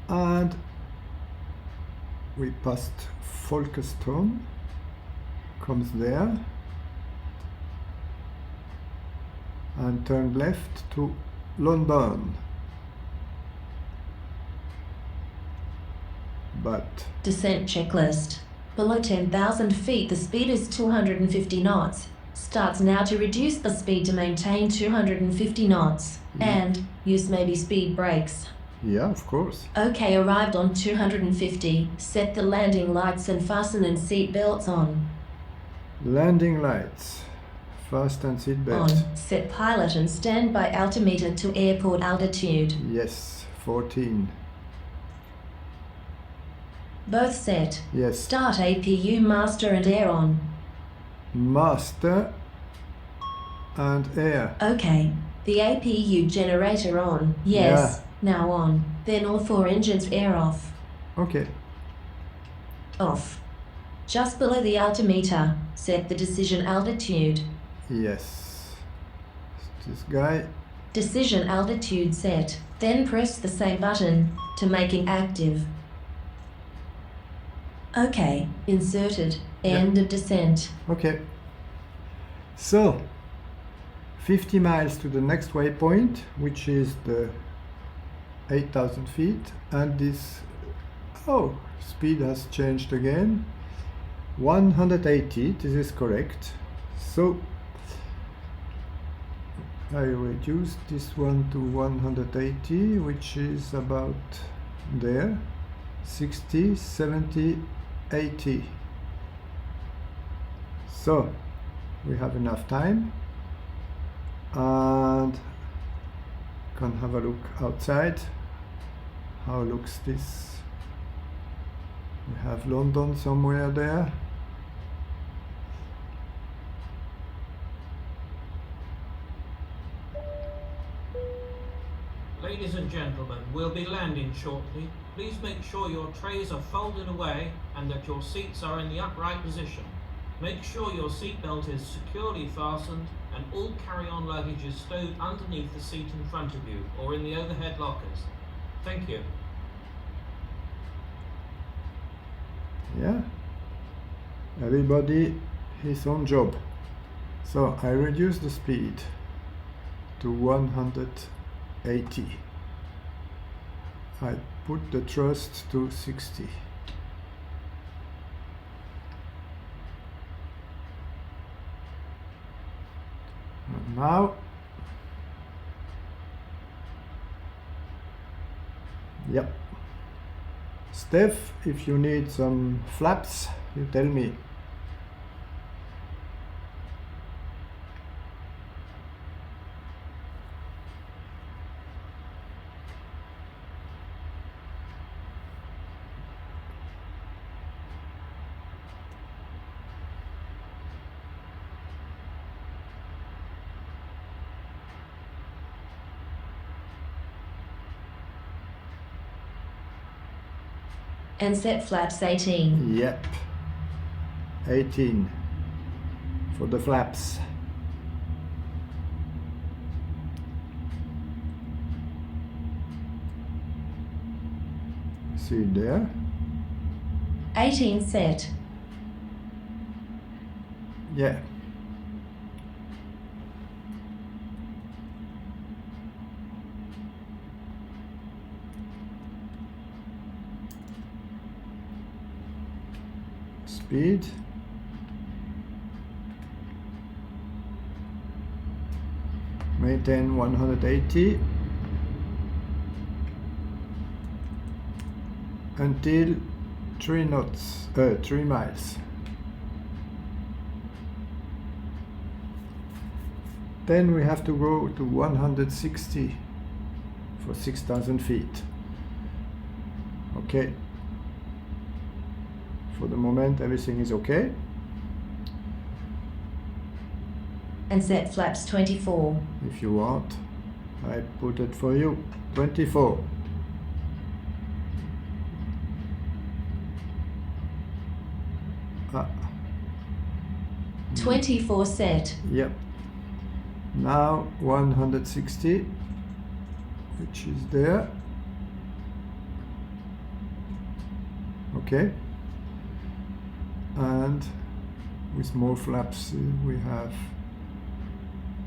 And we passed Folkestone, comes there. And turn left to London. But Descent checklist. Below 10,000 feet, the speed is 250 knots. Starts now to reduce the speed to maintain 250 knots. And use maybe speed brakes. Yeah, of course. Okay, arrived on 250. Set the landing lights and fasten and seat belts on. Landing lights. Fasten seat belts. On. Set pilot and standby altimeter to airport altitude. Yes, 14. Both set. Yes. Start APU master and air on. Master and air. Okay. The APU generator on. Yes. Now on. Then all 4 engines air off. Okay. Off. Just below the altimeter, set the decision altitude. Yes. This guy. Decision altitude set. Then press the same button to make it active. Okay, inserted. End of descent. Okay. So, 50 miles to the next waypoint, which is the 8,000 feet, and this, oh, speed has changed again. 180, this is correct. So I reduced this one to 180, which is about there, 60, 70, 80. So we have enough time, and can have a look outside. How looks this? We have London somewhere there. Ladies and gentlemen, we'll be landing shortly. Please make sure your trays are folded away and that your seats are in the upright position. Make sure your seatbelt is securely fastened and all carry-on luggage is stowed underneath the seat in front of you or in the overhead lockers. Thank you. Yeah, everybody his own job. So I reduce the speed to 180. I put the thrust to 60. And now, yep. Steph, if you need some flaps, you tell me. And set flaps 18. Yep, 18 for the flaps. See it there? 18 set. Yeah. Speed. Maintain 180 until 3 knots, 3 miles. Then we have to go to 160 for 6,000 feet. Okay. For the moment, everything is okay. And set flaps 24. If you want, I put it for you. 24. Ah. 24 set. Yep. Now 160, which is there. Okay. And with more flaps we have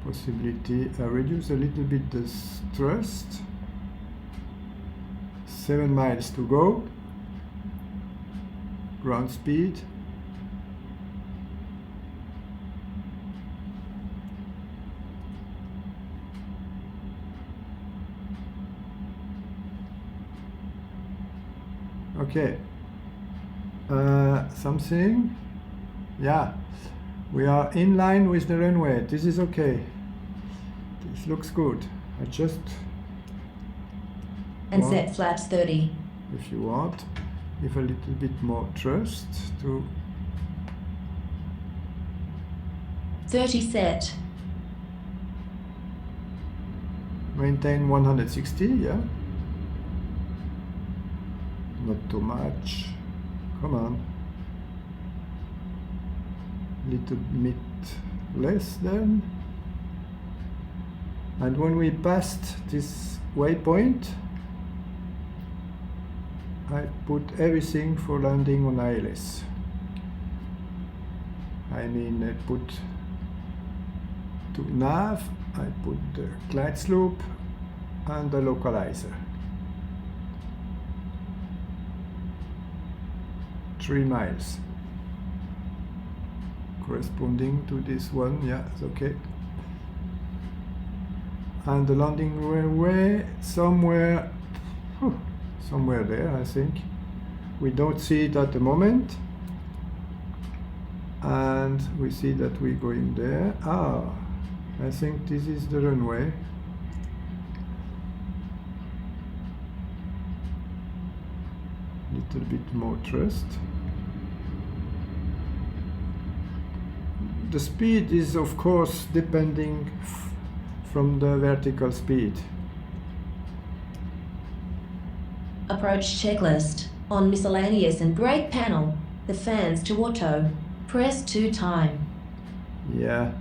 possibility. I reduce a little bit the thrust. 7 miles to go. Ground speed. Okay. Something, yeah, we are in line with the runway. This is okay. This looks good. I just and set flaps 30. If you want, give a little bit more thrust to 30 set. Maintain 160, yeah. Not too much. Come on. Little bit less then. And when we passed this waypoint, I put everything for landing on ILS. I mean, I put to nav, I put the glide slope and the localizer. 3 miles. corresponding to this one. Yeah, it's okay. And the landing runway somewhere there, I think. We don't see it at the moment. And we see that we're going there. I think this is the runway. Little bit more thrust. The speed is of course depending from the vertical speed. Approach checklist. On miscellaneous and brake panel, the fans to auto. Press 2 time. Yeah,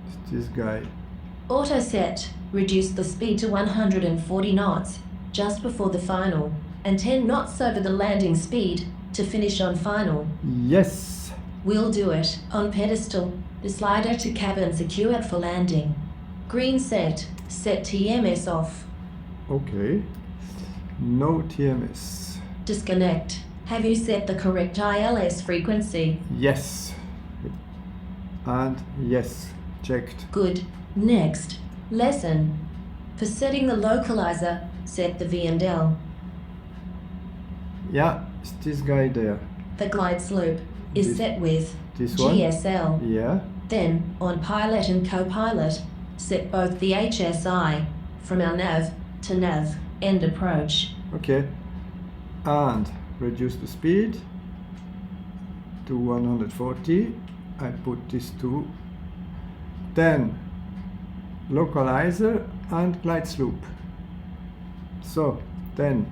it's this guy. Auto set. Reduce the speed to 140 knots just before the final and 10 knots over the landing speed to finish on final. Yes. We'll do it. On pedestal, the slider to cabin secured for landing. Green set. Set TMS off. Okay. No TMS. Disconnect. Have you set the correct ILS frequency? Yes. And yes. Checked. Good. Next. Lesson. For setting the localizer, set the V&L. Yeah, it's this guy there. The glide slope is This- set with This one? GSL. Yeah. Then, on pilot and co-pilot, set both the HSI from our nav to nav end approach. Okay. And reduce the speed to 140. I put this to 10 localizer and glide slope. So then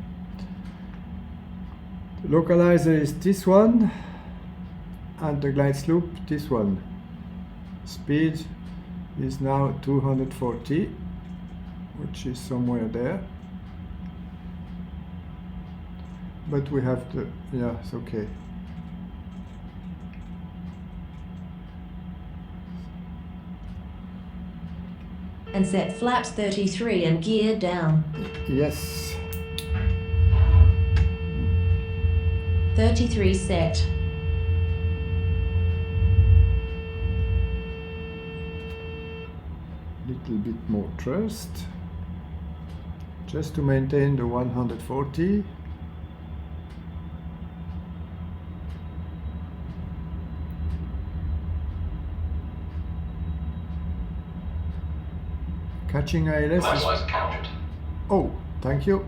localizer is this one and the glide slope this one. Speed is now 240, which is somewhere there. But we have to, yeah, it's okay. And set flaps 33 and gear down. Yes. 33 set. Little bit more thrust. Just to maintain the 140. Catching ILS. Localizer captured. Oh, thank you.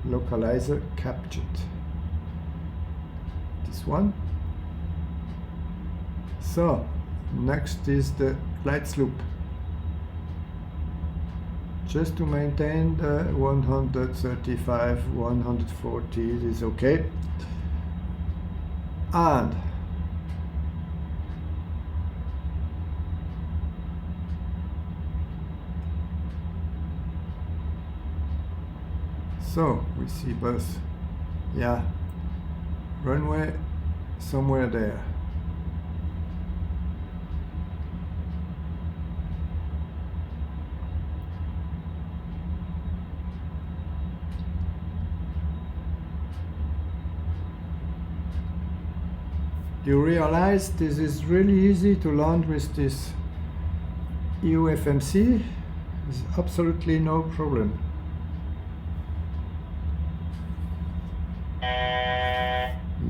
Localizer captured. This one. So, next is the glide slope. Just to maintain the 135, 140 is okay. And so we see both, yeah, runway somewhere there. You realize this is really easy to land with this EUFMC. There's absolutely no problem.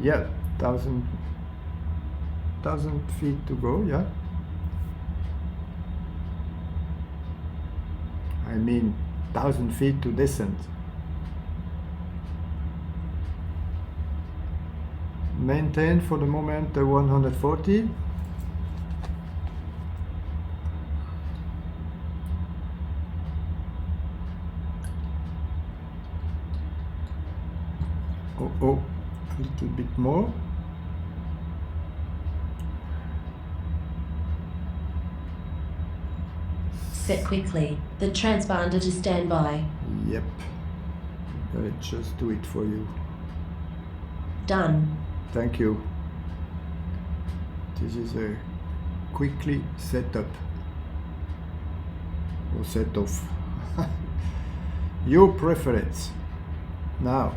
Yeah, 1,000 feet to go, yeah. I mean 1,000 feet to descend. Maintain for the moment the 140. Oh, a little bit more. Set quickly. The transponder to standby. Yep. Let's just do it for you. Done. Thank you. This is a quickly set up or set off. Your preference. Now,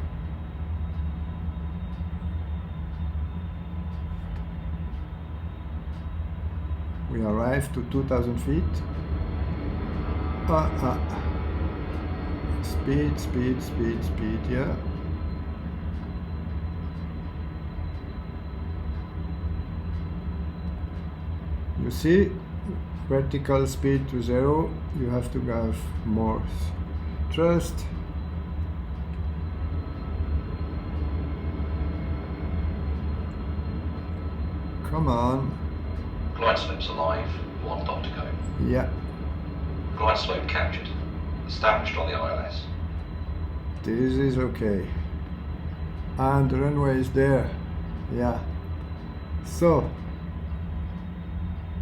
We arrived to 2000 feet. Speed, speed, speed, speed, yeah. You see, vertical speed to 0, you have to have more thrust. Come on. Glide slope's alive, 1 dot to go. Yeah. Glide slope captured. Established on the ILS. This is okay. And the runway is there. Yeah. So,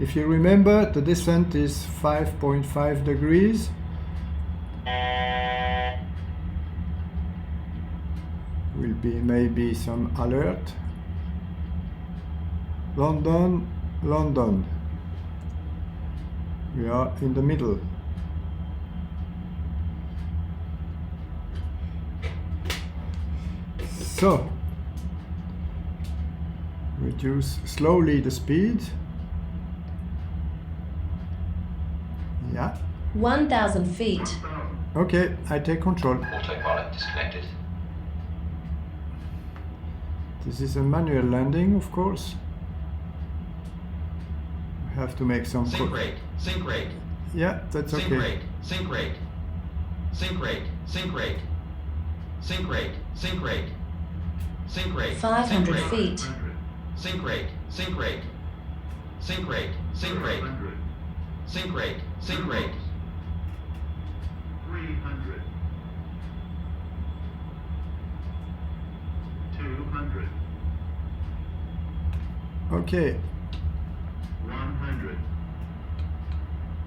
if you remember, the descent is 5.5 degrees. Will be maybe some alert. London, London. We are in the middle. So, reduce slowly the speed. Yeah. 1,000 feet. Okay, I take control. Autopilot disconnected. This is a manual landing, of course. We have to make some... Sync rate, sync rate. Yeah, that's okay. Sync rate, sync rate. Sync rate, sync rate. Sync rate, sync rate. Sync rate. 500 feet. Sync rate, sync rate. Sync rate, sync rate. Sync rate, sync rate. 300. 200. Okay. 100.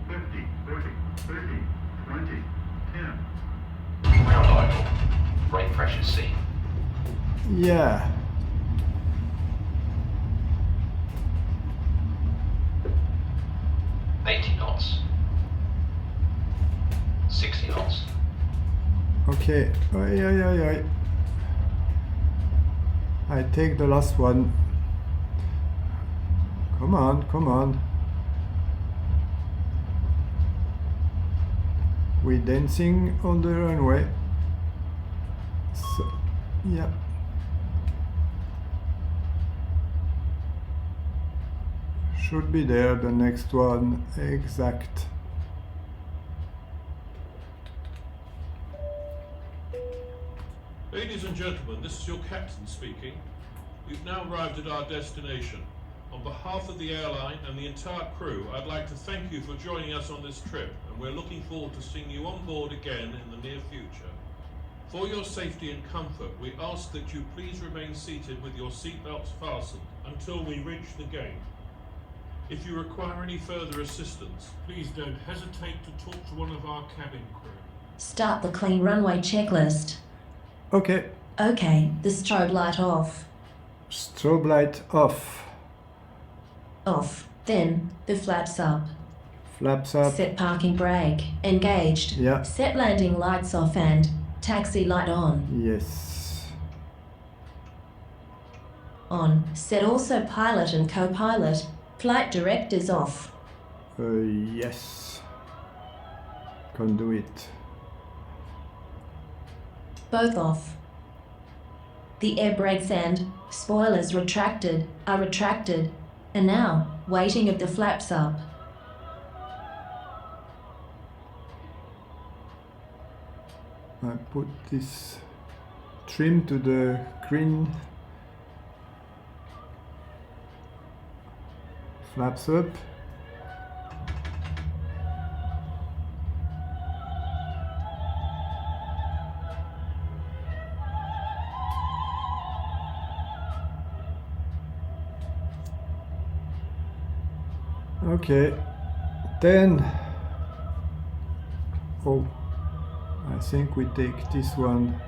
50, 40, 30, 20, 10. Ground idle. Brake pressure C. Yeah. knots. 60 knots. Okay. I take the last one. Come on, come on. We're dancing on the runway. So, yeah. Should be there, the next one, exact. Ladies and gentlemen, this is your captain speaking. We've now arrived at our destination. On behalf of the airline and the entire crew, I'd like to thank you for joining us on this trip, and we're looking forward to seeing you on board again in the near future. For your safety and comfort, we ask that you please remain seated with your seatbelts fastened until we reach the gate. If you require any further assistance, please don't hesitate to talk to one of our cabin crew. Start the clean runway checklist. Okay. Okay, the strobe light off. Strobe light off. Off. Then, the flaps up. Flaps up. Set parking brake. Engaged. Yeah. Set landing lights off and taxi light on. Yes. On. Set also pilot and co-pilot. Flight directors off. Yes. Can do it. Both off. The air brakes and spoilers are retracted, and now waiting of the flaps up. I put this trim to the green flaps up. Okay, then, oh, I think we take this one.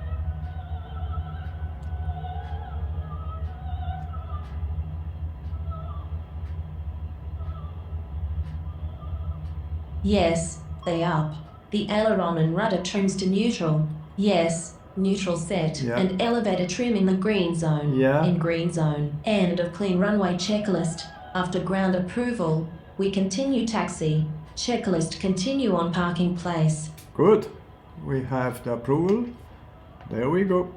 Yes, they up. The aileron and rudder trims to neutral. Yes, neutral set. Yeah. And elevator trim in the green zone. Yeah. In green zone. End of clean runway checklist. After ground approval, We continue taxi. Checklist continue on parking place. Good. We have the approval. There we go.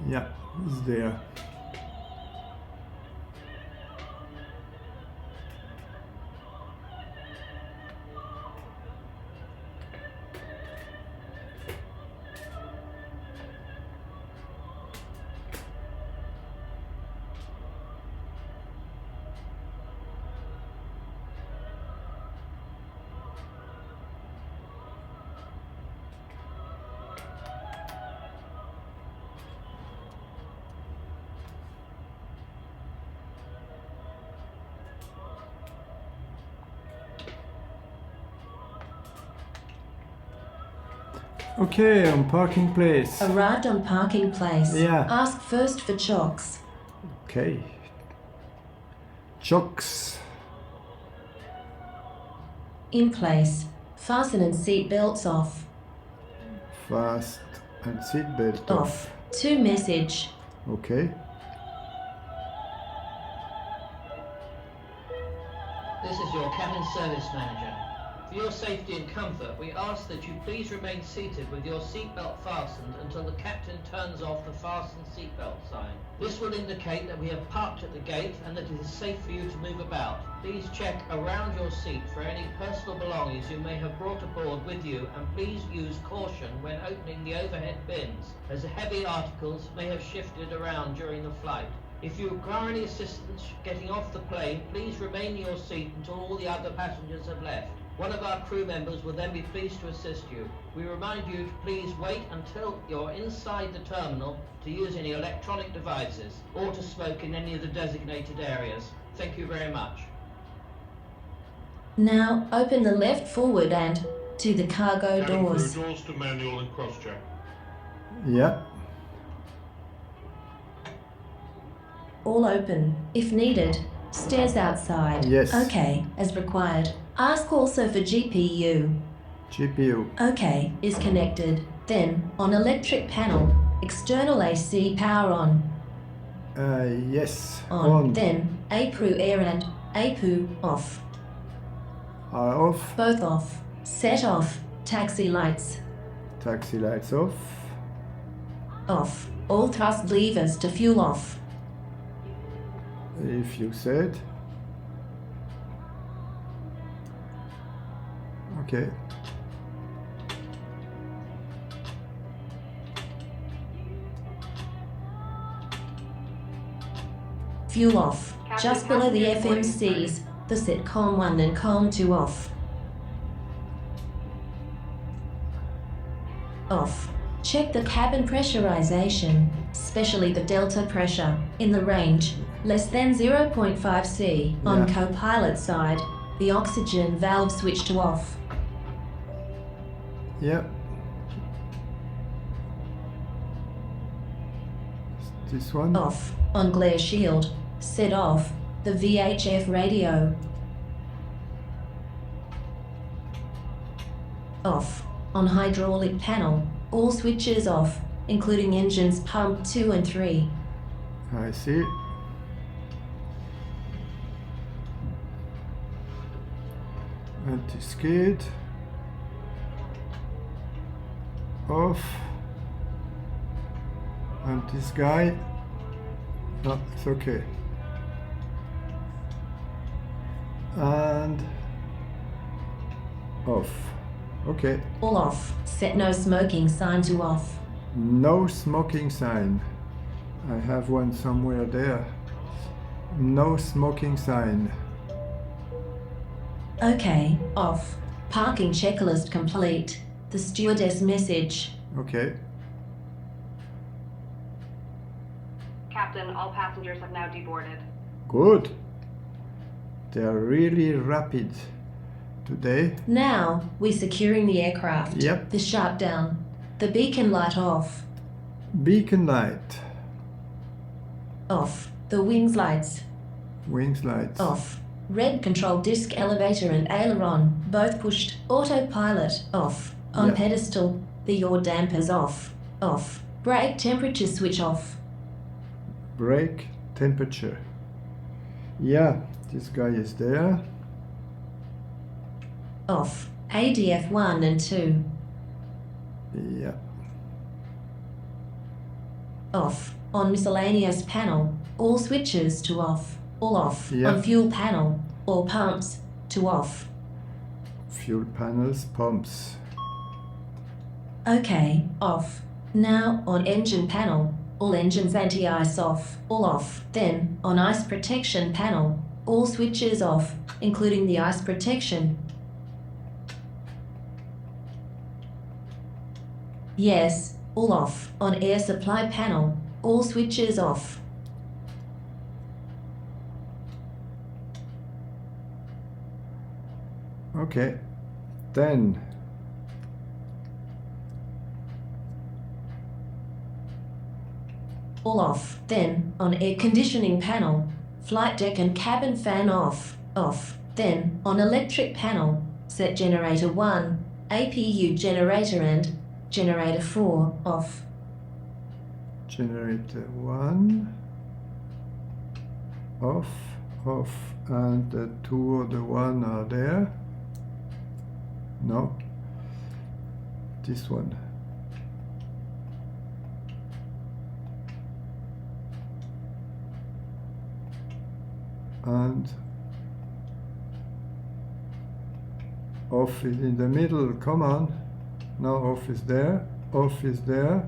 Yeah, it's there. Okay, on parking place. Arrived on parking place. Yeah. Ask first for chocks. Okay. Chocks. In place. Fasten and seat belts off. Fast and seatbelt off. To message. Okay. This is your cabin service manager. For your safety and comfort, we ask that you please remain seated with your seatbelt fastened until the captain turns off the fasten seatbelt sign. This will indicate that we have parked at the gate and that it is safe for you to move about. Please check around your seat for any personal belongings you may have brought aboard with you, and please use caution when opening the overhead bins, as heavy articles may have shifted around during the flight. If you require any assistance getting off the plane, please remain in your seat until all the other passengers have left. One of our crew members will then be pleased to assist you. We remind you to please wait until you're inside the terminal to use any electronic devices or to smoke in any of the designated areas. Thank you very much. Now open the left forward and to the cargo Cabin doors. crew doors to manual and cross-check. Yeah. All open. If needed, stairs outside. Yes. Okay, as required. Ask also for GPU. GPU. Okay, is connected. Then, on electric panel, external AC power on. Yes. On. Then, APRU air and APU off. Are off. Both off. Set off. Taxi lights. Taxi lights off. Off. All thrust levers to fuel off. If you said. Okay. Fuel off. Captain, Just below the passenger boarding FMCs. The set COM 1 and COM 2 off. Off. Check the cabin pressurization, especially the delta pressure, in the range less than 0.5 C. On Yeah. co-pilot side, the oxygen valve switch to off. Yep. This one. Off. On glare shield, set off. The VHF radio. Off. On hydraulic panel, all switches off, including engines pump 2 and 3. I see. Anti-skid. Off. Anti-sky. No, it's okay. And off. Okay. All off. Set no smoking sign to off. No smoking sign. I have one somewhere there. No smoking sign. Okay, off. Parking checklist complete. The stewardess message. Okay. Captain, all passengers have now deboarded. Good. They are really rapid today. Now we're securing the aircraft. Yep. The shark down. The beacon light off. Beacon light. Off. The wings lights. Wings lights. Off. Red control disc elevator and aileron both pushed. Autopilot off. On Yep. pedestal. The yaw dampers off. Off. Brake temperature switch off. Brake temperature. Yeah, this guy is there. Off. ADF 1 and 2. Yeah. Off. On miscellaneous panel. All switches to off. All off. Yeah. On fuel panel. All pumps to off. Fuel panels, pumps. Okay, off. Now on engine panel. All engines anti-ice off. All off. Then on ice protection panel. All switches off, including the ice protection. Yes, all off. On air supply panel. All switches off. Okay, then All off. Then on air conditioning panel. Flight deck and cabin fan off. Off. Then on electric panel. Set generator 1. APU generator and generator 4 off. generator 1 off, and the 2 or the 1 are there. No, this one. And off is in the middle, come on. Now off is there, off is there,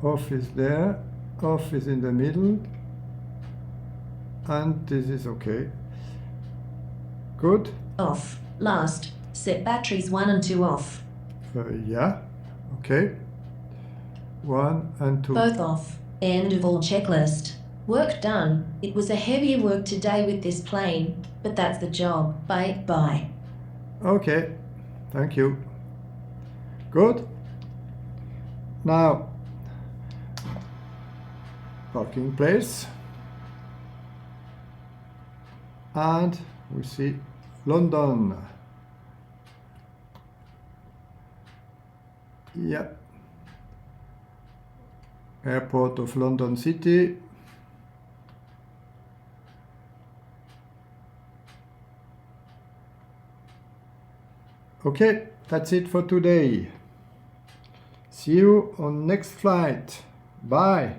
off is there, off is in the middle, and this is okay. Good. Off. Last. Set batteries 1 and 2 off. Yeah, okay. 1 and 2. Both off. End of all checklist. Work done. It was a heavier work today with this plane, but that's the job. Bye. Okay, thank you. Good. Now, parking place. And we see London. Yep. Airport of London City. Okay, that's it for today. See you on next flight. Bye.